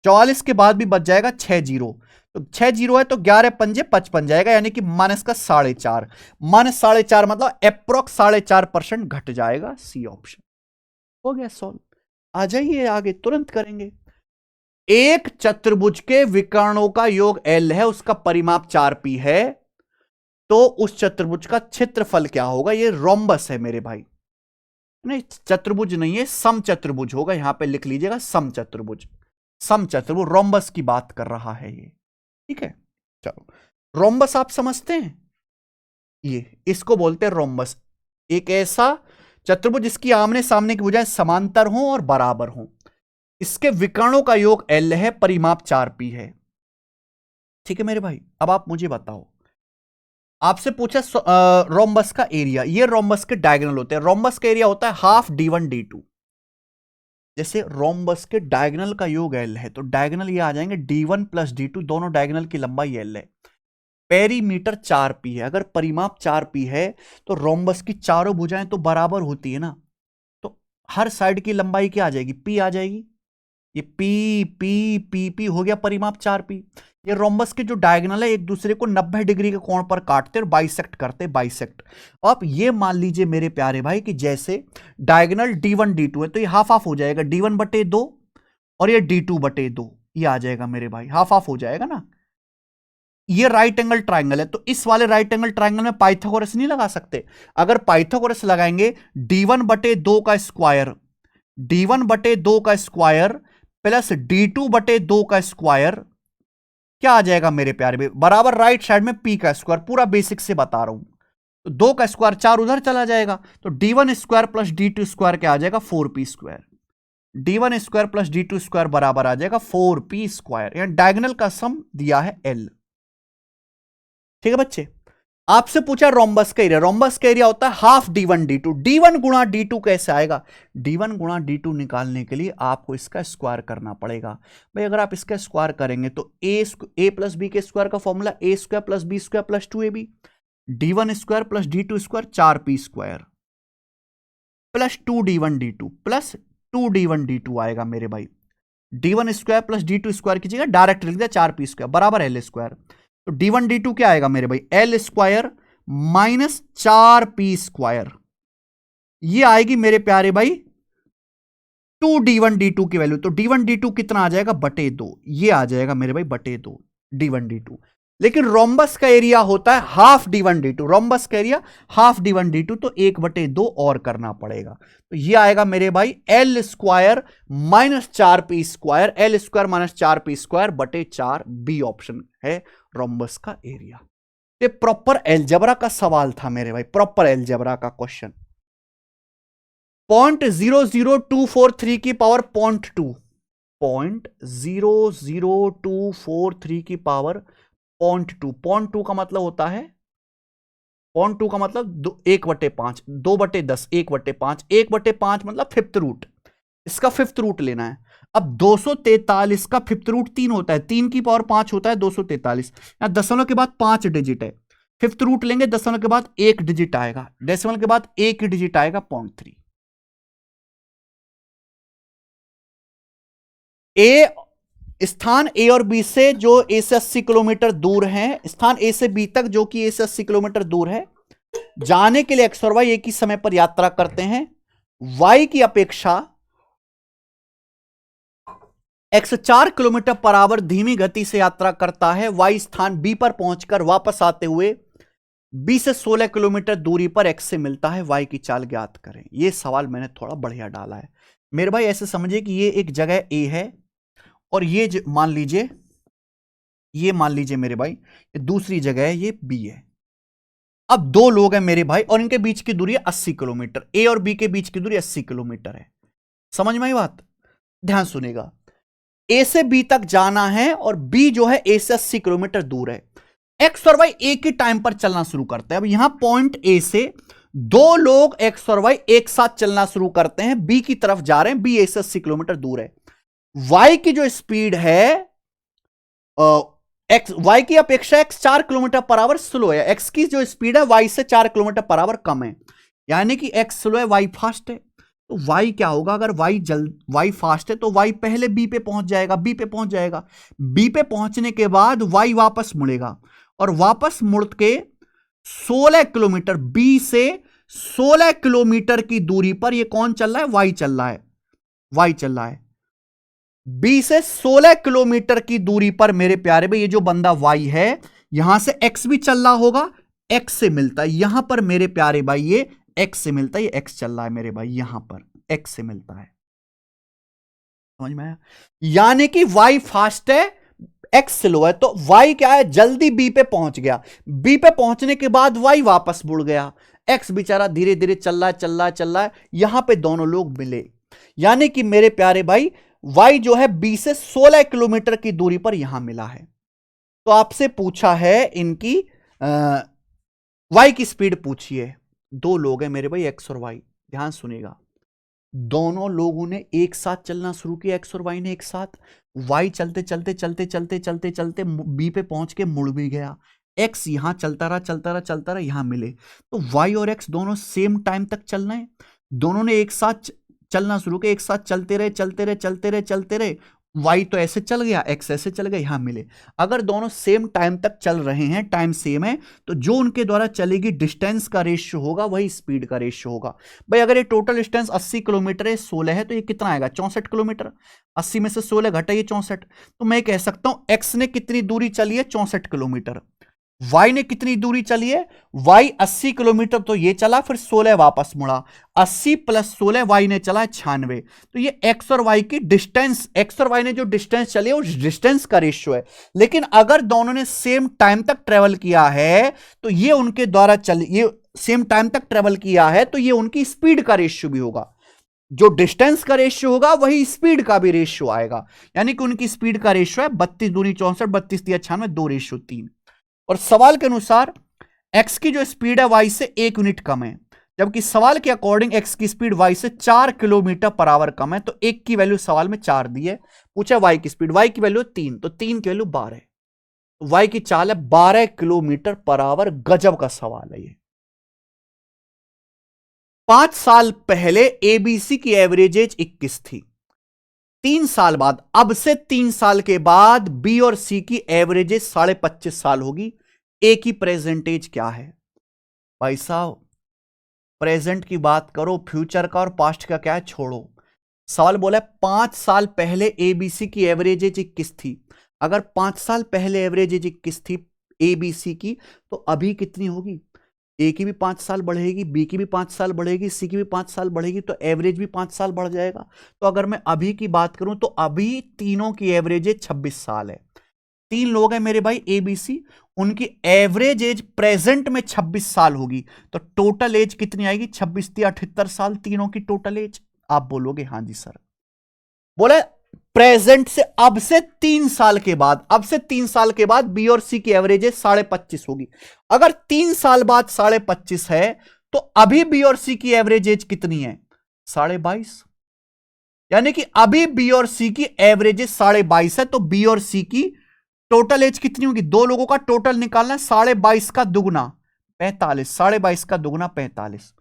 44 के बाद भी बच जाएगा 6 जीरो, तो 6 जीरो है तो 11 पंजे 55 जाएगा, यानी कि माइनस का 4.5, माइनस 4.5 मतलब अप्रोक्स 4.5% घट जाएगा। सी ऑप्शन हो गया सॉल्व। आ जाइए आगे, तुरंत करेंगे। एक चतुर्भुज के विकर्णों का योग L है, उसका परिमाप 4p है, तो उस चतुर्भुज का क्षेत्रफल क्या होगा? ये रोम्बस है मेरे भाई, नहीं चतुर्भुज नहीं है, सम चतुर्भुज होगा। यहां पे लिख लीजिएगा सम चतुर्भुज, सम चतुर्भुज रोम्बस की बात कर रहा है ये, ठीक है। चलो, रोम्बस आप समझते हैं, ये इसको बोलते हैं रोम्बस, एक ऐसा चतुर्भुज जिसकी आमने सामने की भुजाएं समांतर हों और बराबर हों। इसके विकर्णों का योग L है, परिमाप 4p है, ठीक है मेरे भाई। अब आप मुझे बताओ, आपसे पूछा रोम्बस का एरिया, ये रोम्बस के डायगोनल होते हैं। रोम्बस का एरिया होता है हाफ d1 d2। जैसे रोम्बस के डायगोनल का योग l है, तो डायगोनल ये आ जाएंगे d1 प्लस d2, दोनों डायगोनल की लंबाई l है। पेरीमीटर 4p है, अगर परिमाप 4p है तो रोम्बस की चारों भुजाएं तो बराबर होती है ना, तो हर साइड की लंबाई क्या आ जाएगी, p आ जाएगी। ये पी पी पी पी हो गया परिमाप 4p। ये रोम्बस के जो डायगोनल है एक दूसरे को 90 डिग्री के कोण पर काटते और बाइसेक्ट करते, बाइसेक्ट। अब ये मान लीजिए मेरे प्यारे भाई कि जैसे डायगोनल d1 d2 है, तो ये हाफ हाफ हो जाएगा, d1 बटे 2 और ये d2 बटे 2, ये आ जाएगा मेरे भाई, हाफ हाफ हो जाएगा ना। ये राइट एंगल ट्राइंगल है, तो इस वाले राइट एंगल ट्राइंगल में पाइथागोरस नहीं लगा सकते। अगर पाइथागोरस लगाएंगे, d1 बटे 2 का स्क्वायर, d1 बटे 2 का स्क्वायर प्लस d2 बटे 2 का स्क्वायर क्या आ जाएगा मेरे प्यारे भाई, बराबर राइट साइड में p का स्क्वायर, पूरा बेसिक से बता रहा हूं। तो 2 का स्क्वायर 4 उधर चला जाएगा, तो d1 square plus d2 square क्या आ जाएगा, 4p square. d1 square plus d2 square बराबर आ जाएगा 4p स्क्वायर। यहां डायगोनल का सम दिया है l। ठीक है बच्चे, आपसे पूछा रोम्बस का एरिया, रोम्बस का एरिया होता है हाफ d1 d2। d1 गुणा d2 कैसे आएगा, d1 गुणा d2 निकालने के लिए आपको इसका स्क्वायर करना पड़ेगा। भाई अगर आप इसका स्क्वायर करेंगे तो a प्लस बी के स्क्वायर का formula a square plus B square plus 2ab, d1 square plus d2 square 4p square plus 2d1 d2 plus 2d1 d2 आएगा मेरे भाई। d1 square plus d2 square की जगह डायरेक्ट लिख दिया 4p स्क्वायर बराबर l स्क्वायर। तो d1 d2 क्या आएगा मेरे भाई, l square minus 4p square, ये आएगी मेरे प्यारे भाई 2d1 d2 की वैल्यू। तो d1 d2 कितना आ जाएगा, बटे 2, ये आ जाएगा मेरे भाई बटे 2 d1 d2। लेकिन रोम्बस का एरिया होता है हाफ d1 d2, रोम्बस का एरिया हाफ d1 d2, तो 1 बटे 2 और करना पड़ेगा। तो ये आएगा मेरे भाई l square minus 4p square, l square minus 4p square बटे 4, बी ऑप्शन है रोम्बस का एरिया। ये प्रॉपर एलजेब्रा का सवाल था मेरे भाई, प्रॉपर एलजेब्रा का क्वेश्चन। 0.00243 की पावर 0.2, 0.00243 की पावर 0.2, 0.2 का मतलब होता है, 0.2 का मतलब 1/5, 2/10, 1/5, 1/5 मतलब फिफ्थ रूट, इसका फिफ्थ रूट लेना है। अब 243 का फिफ्थ रूट 3 होता है, 3 की पावर 5 होता है 243, यहां दशमलव के बाद 5 डिजिट है, फिफ्थ रूट लेंगे दशमलव के बाद 1 डिजिट आएगा, डेसिमल के बाद 1 डिजिट आएगा 0.3। स्थान ए और बी से जो ए से 80 किलोमीटर दूर है, स्थान ए से बी तक जो कि ए से 80 किलोमीटर दूर है, जाने के लिए एक्स और वाई एक ही समय पर यात्रा करते हैं। वाई की अपेक्षा एक्स 4 किलोमीटर पर आवर धीमी गति से यात्रा करता है। वाई स्थान बी पर पहुंचकर वापस आते हुए बी से 16 किलोमीटर दूरी पर एक्स से मिलता है, वाई की चाल ज्ञात करें। यह सवाल मैंने थोड़ा बढ़िया डाला है मेरे भाई, ऐसे समझिए कि ये एक जगह ए है और ये मान लीजिए मेरे भाई ये दूसरी जगह है, ये बी है। अब 2 लोग हैं मेरे भाई और इनके बीच की दूरी है 80 किलोमीटर, ए और बी के बीच की दूरी 80 किलोमीटर है। समझ में आई बात, ध्यान सुनेगा। ए से बी तक जाना है और बी जो है ए से 80 किलोमीटर दूर है। एक्स और वाई एक ही टाइम पर चलना शुरू करते हैं। अब यहां पॉइंट ए से 2 लोग एक्स और वाई एक साथ चलना शुरू करते हैं, बी की तरफ जा रहे हैं, बी ए से 80 किलोमीटर दूर है। वाई की जो स्पीड है एक्स, वाई की अपेक्षा x 4 kilometre per hour slow है, एक्स की जो स्पीड है वाई से 4 किलोमीटर पर आवर कम है, यानी कि एक्स स्लो है वाई फास्ट है। तो वाई क्या होगा, अगर वाई फास्ट है तो वाई पहले बी पे पहुंच जाएगा, बी पे पहुंचने के बाद वाई वापस मुड़ेगा और वापस मुड़ के 16 किलोमीटर, बी से 16 किलोमीटर की दूरी पर ये कौन चल रहा है, वाई चल रहा है। बी से 16 किलोमीटर की दूरी पर मेरे प्यारे भाई ये जो बंदा वाई है, यहां से एक्स भी चल रहा होगा, एक्स से मिलता है यहां पर मेरे प्यारे भाई, ये एक्स से मिलता है, ये एक्स चल रहा है मेरे भाई, यहां पर एक्स से मिलता है। समझ में आया, यानी कि वाई फास्ट है एक्स स्लो है, तो वाई क्या है, जल्दी बी पे पहुंच गया, बी पे पहुंचने के बाद वाई वापस मुड़ गया, एक्स बेचारा धीरे धीरे चल रहा है, यहां पे दोनों लोग मिले, यानी कि मेरे प्यारे भाई वाई जो है बी से 16 किलोमीटर की दूरी पर यहां मिला है। तो आपसे पूछा है इनकी वाई की स्पीड पूछिए। दो लोग हैं मेरे भाई, एक्स और वाई, ध्यान सुनेगा। दोनों लोगों ने एक साथ चलना शुरू किया, एक्स और वाई ने एक साथ। वाई चलते चलते चलते चलते चलते चलते बी पे पहुंच के मुड़ भी गया। एक्स यहां चलता रहा चलता रहा चलता रहा, यहां मिले। तो वाई और एक्स दोनों सेम टाइम तक चलना है। दोनों ने एक साथ चलना शुरू किया, एक साथ चलते रहे चलते रहे चलते रहे चलते रहे। वाई तो ऐसे चल गया, एक्स ऐसे चल गया, यहां मिले। अगर दोनों सेम टाइम तक चल रहे हैं, टाइम सेम है, तो जो उनके द्वारा चलेगी डिस्टेंस का रेशियो होगा वही स्पीड का रेशियो होगा। भाई अगर ये टोटल डिस्टेंस 80 किलोमीटर है, 16 है, तो ये कितना आएगा? 64 किलोमीटर। 80 में से 16 घटाइए 64, तो मैं कह सकता हूं एक्स ने कितनी दूरी चली है? 64 किलोमीटर। वाई ने कितनी दूरी चली है? वाई 80 किलोमीटर तो ये चला, फिर 16 वापस मुड़ा। 80 प्लस 16 वाई ने चला 96। तो ये एक्स और वाई की डिस्टेंस, एक्स और वाई ने जो डिस्टेंस चली है उस डिस्टेंस का रेशियो है। लेकिन अगर दोनों ने सेम टाइम तक ट्रेवल किया है, तो ये उनके द्वारा ये सेम टाइम तक ट्रेवल किया है, तो ये उनकी स्पीड का रेशियो भी होगा। जो डिस्टेंस का रेशियो होगा वही स्पीड का भी रेशियो आएगा। यानी कि उनकी स्पीड का रेशियो है 32 दूनी 64, 32 तिया 96, 2:3। और सवाल के अनुसार x की जो स्पीड है y से 1 यूनिट कम है, जबकि सवाल के अकॉर्डिंग x की स्पीड y से 4 किलोमीटर पर आवर कम है। तो 1 की वैल्यू सवाल में 4 दी है, पूछा y की स्पीड, y की वैल्यू 3, तो 3 की वैल्यू 12 है। y की चाल है 12 किलोमीटर पर आवर। गजब का सवाल है ये। 5 साल पहले एबीसी की एवरेज एज 21 थी। 3 साल बाद, अब से 3 साल के बाद बी और सी की एवरेज एज 25.5 साल होगी। ए की प्रेजेंट एज क्या है? भाई साहब प्रेजेंट की बात करो, फ्यूचर का और पास्ट का क्या है छोड़ो। सवाल बोला है 5 साल पहले एबीसी की एवरेज एज 21 थी। अगर 5 साल पहले एवरेज एज 21 थी एबीसी की, तो अभी कितनी होगी? ए की भी 5 साल बढ़ेगी, बी की भी 5 साल बढ़ेगी, सी की भी 5 साल बढ़ेगी, तो एवरेज भी 5 साल बढ़ जाएगा। तो अगर मैं अभी की बात करूं तो अभी तीनों की एवरेज एज 26 साल है। 3 लोग हैं मेरे भाई एबीसी, उनकी एवरेज एज प्रेजेंट में 26 साल होगी। तो टोटल एज कितनी आएगी? 26 या 78 साल तीनों की टोटल एज। आप बोलोगे हाँ जी सर। बोले प्रेजेंट से अब से 3 साल के बाद, अब से 3 साल के बाद बी और सी की एवरेज एज 25.5 होगी। अगर 3 साल बाद 25.5 है, तो अभी बी और सी की एवरेज एज कितनी है? 22.5। यानी कि अभी बी और सी की एवरेज एज 22.5 है, तो बी और सी की टोटल एज कितनी होगी? दो लोगों का टोटल निकालना है, 22.5 का दुगना 45, 22.5 का दुगना 45।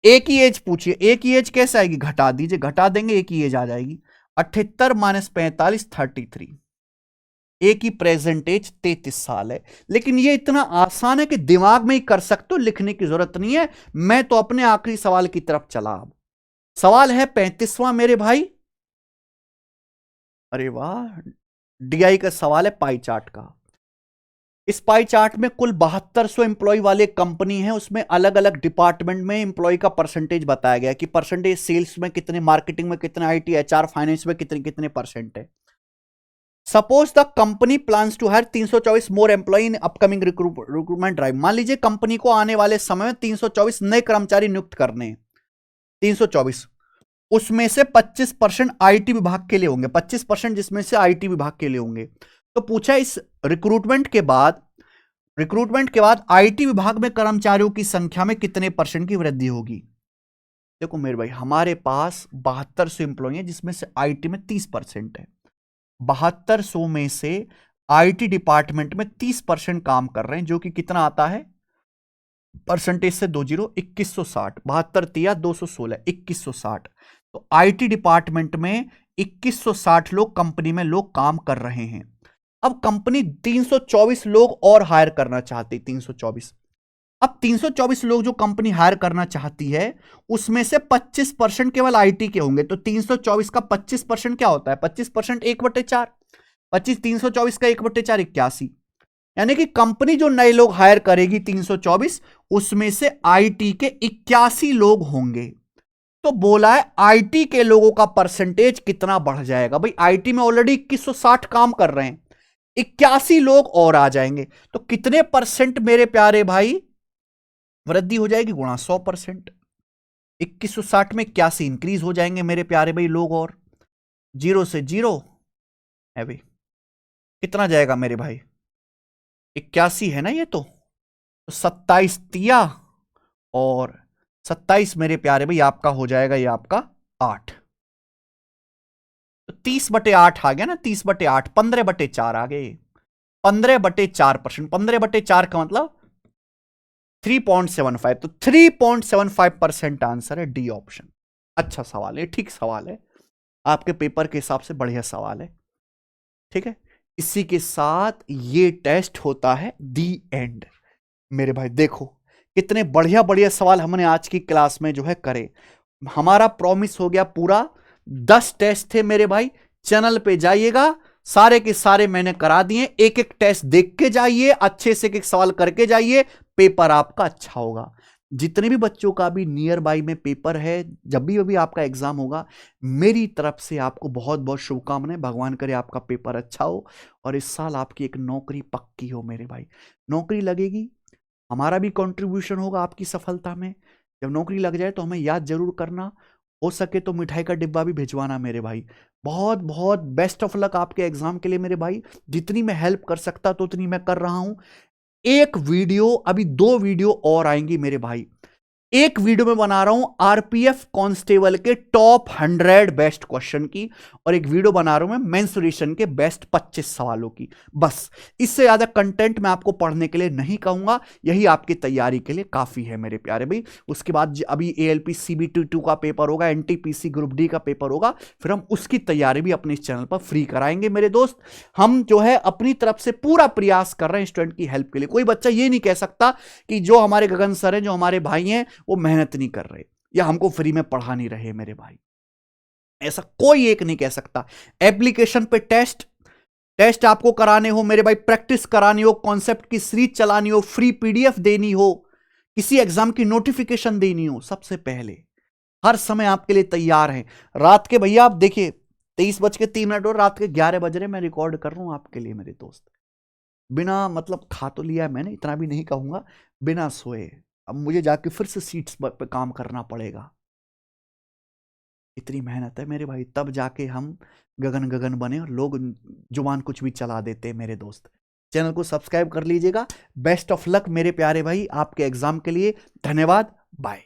ए की एज पूछिए, ए की एज कैसे आएगी? घटा दीजिए, घटा देंगे ए की एज आ जाएगी 78 माइनस 45, 33। ए की प्रेजेंट एज 33 साल है। लेकिन ये इतना आसान है कि दिमाग में ही कर सकते हो, लिखने की जरूरत नहीं है। मैं तो अपने आखिरी सवाल की तरफ चला। अब सवाल है 35वां मेरे भाई। अरे वाह, डीआई का सवाल है पाई चार्ट का। इस पाई चार्ट में कुल 7200 एम्प्लॉय वाले कंपनी है, उसमें अलग अलग डिपार्टमेंट में एम्प्लॉय का परसेंटेज बताया गया कि परसेंटेज सेल्स में कितने, मार्केटिंग में कितने, आईटी एचआर फाइनेंस में कितने कितने परसेंट है। Suppose the company plans to hire 324 more employ in upcoming recruitment drive. मान लीजिए कंपनी को आने वाले समय में 324 नए कर्मचारी नियुक्त करने हैं। 324, उसमें से 25% आईटी विभाग के लिए होंगे, 25% जिसमें से आईटी विभाग के लिए होंगे। तो पूछा इस रिक्रूटमेंट के बाद आईटी विभाग में कर्मचारियों की संख्या में कितने परसेंट की वृद्धि होगी? देखो मेरे भाई, हमारे पास 7200 एम्प्लॉय है, जिसमें से आईटी में 30% है। 7200 में से आईटी डिपार्टमेंट में 30% काम कर रहे हैं, जो कि कितना आता है परसेंटेज से? 20, 2160। 72 तिया 216, 2160। तो आईटी डिपार्टमेंट में 2160 लोग कंपनी में लोग काम कर रहे हैं। अब कंपनी 324 लोग और हायर करना चाहती, 324। अब 324 लोग जो कंपनी हायर करना चाहती है, उसमें से 25% केवल आईटी के होंगे। तो 324 का 25% क्या होता है? 25% 1/4। 25 324 का 1/4 81। यानी कि कंपनी जो नए लोग हायर करेगी 324, उसमें से आईटी के 81 लोग होंगे। तो बोला है आईटी के लोगों का परसेंटेज कितना बढ़ जाएगा? भाई आईटी में ऑलरेडी 2160 काम कर रहे हैं, 81 लोग और आ जाएंगे, तो कितने परसेंट मेरे प्यारे भाई वृद्धि हो जाएगी? गुणा 100%। 2160 में 81 इंक्रीज हो जाएंगे मेरे प्यारे भाई लोग, और 0 से 0 है भाई, कितना जाएगा मेरे भाई? 81 है ना ये तो, तो 27 तिया और 27 मेरे प्यारे भाई आपका हो जाएगा ये आपका 8। तो 30/8 आ गया ना, 30/8, 15/4 आ गए, 15/4%। 15/4 का मतलब 3.75, तो 3.75% आंसर है डी ऑप्शन। अच्छा सवाल है, ठीक सवाल है, आपके पेपर के हिसाब से बढ़िया सवाल है। ठीक है, इसी के साथ ये टेस्ट होता है दी एंड। मेरे भाई देखो कितने बढ़िया बढ़िया सवाल हमने आज की क्लास में जो है करे। हमारा प्रॉमिस हो गया पूरा। 10 टेस्ट थे मेरे भाई, चैनल पे जाइएगा, सारे के सारे मैंने करा दिए। एक एक टेस्ट देख के जाइए, अच्छे से एक एक सवाल करके जाइए, पेपर आपका अच्छा होगा। जितने भी बच्चों का भी नियर बाई में पेपर है, जब भी आपका एग्जाम होगा, मेरी तरफ से आपको बहुत बहुत शुभकामनाएं। भगवान करे आपका पेपर अच्छा हो और इस साल आपकी एक नौकरी पक्की हो मेरे भाई। नौकरी लगेगी, हमारा भी कंट्रीब्यूशन होगा आपकी सफलता में। जब नौकरी लग जाए तो हमें याद जरूर करना, हो सके तो मिठाई का डिब्बा भी भिजवाना मेरे भाई। बहुत बहुत बेस्ट ऑफ लक आपके एग्जाम के लिए मेरे भाई। जितनी मैं हेल्प कर सकता तो उतनी मैं कर रहा हूं। एक वीडियो, अभी 2 वीडियो और आएंगी मेरे भाई। एक वीडियो में बना रहा हूं आरपीएफ कांस्टेबल के टॉप 100 बेस्ट क्वेश्चन की, और एक वीडियो बना रहा हूं मैं मेंसुरेशन के बेस्ट 25 सवालों की। बस इससे ज्यादा कंटेंट मैं आपको पढ़ने के लिए नहीं कहूंगा, यही आपकी तैयारी के लिए काफी है मेरे प्यारे भाई। उसके बाद अभी एएलपी CBT2 का पेपर होगा, एनटीपीसी ग्रुप डी का पेपर होगा, फिर हम उसकी तैयारी भी अपने इस चैनल पर फ्री कराएंगे मेरे दोस्त। हम जो है अपनी तरफ से पूरा प्रयास कर रहे हैं स्टूडेंट की हेल्प के लिए। कोई बच्चा ये नहीं कह सकता कि जो हमारे गगन सर हैं, जो हमारे भाई हैं, वो मेहनत नहीं कर रहे या हमको फ्री में पढ़ा नहीं रहे मेरे भाई। ऐसा कोई एक नहीं कह सकता। एप्लीकेशन पे टेस्ट आपको कराने हो मेरे भाई, प्रैक्टिस करानी हो, कॉन्सेप्ट की सीरीज चलानी हो, फ्री पीडीएफ देनी हो, किसी एग्जाम की नोटिफिकेशन देनी हो, सबसे पहले हर समय आपके लिए तैयार है। रात के भैया आप देखिए 23:03 और रात के 11 बज रहे मैं रिकॉर्ड कर रहा हूं आपके लिए मेरे दोस्त। बिना मतलब खा तो लिया मैंने, इतना भी नहीं कहूंगा, बिना सोए। अब मुझे जाके फिर से सीट्स पे काम करना पड़ेगा। इतनी मेहनत है मेरे भाई, तब जाके हम गगन गगन बने और लोग जुबान कुछ भी चला देते हैं मेरे दोस्त। चैनल को सब्सक्राइब कर लीजिएगा। बेस्ट ऑफ लक मेरे प्यारे भाई आपके एग्जाम के लिए। धन्यवाद, बाय।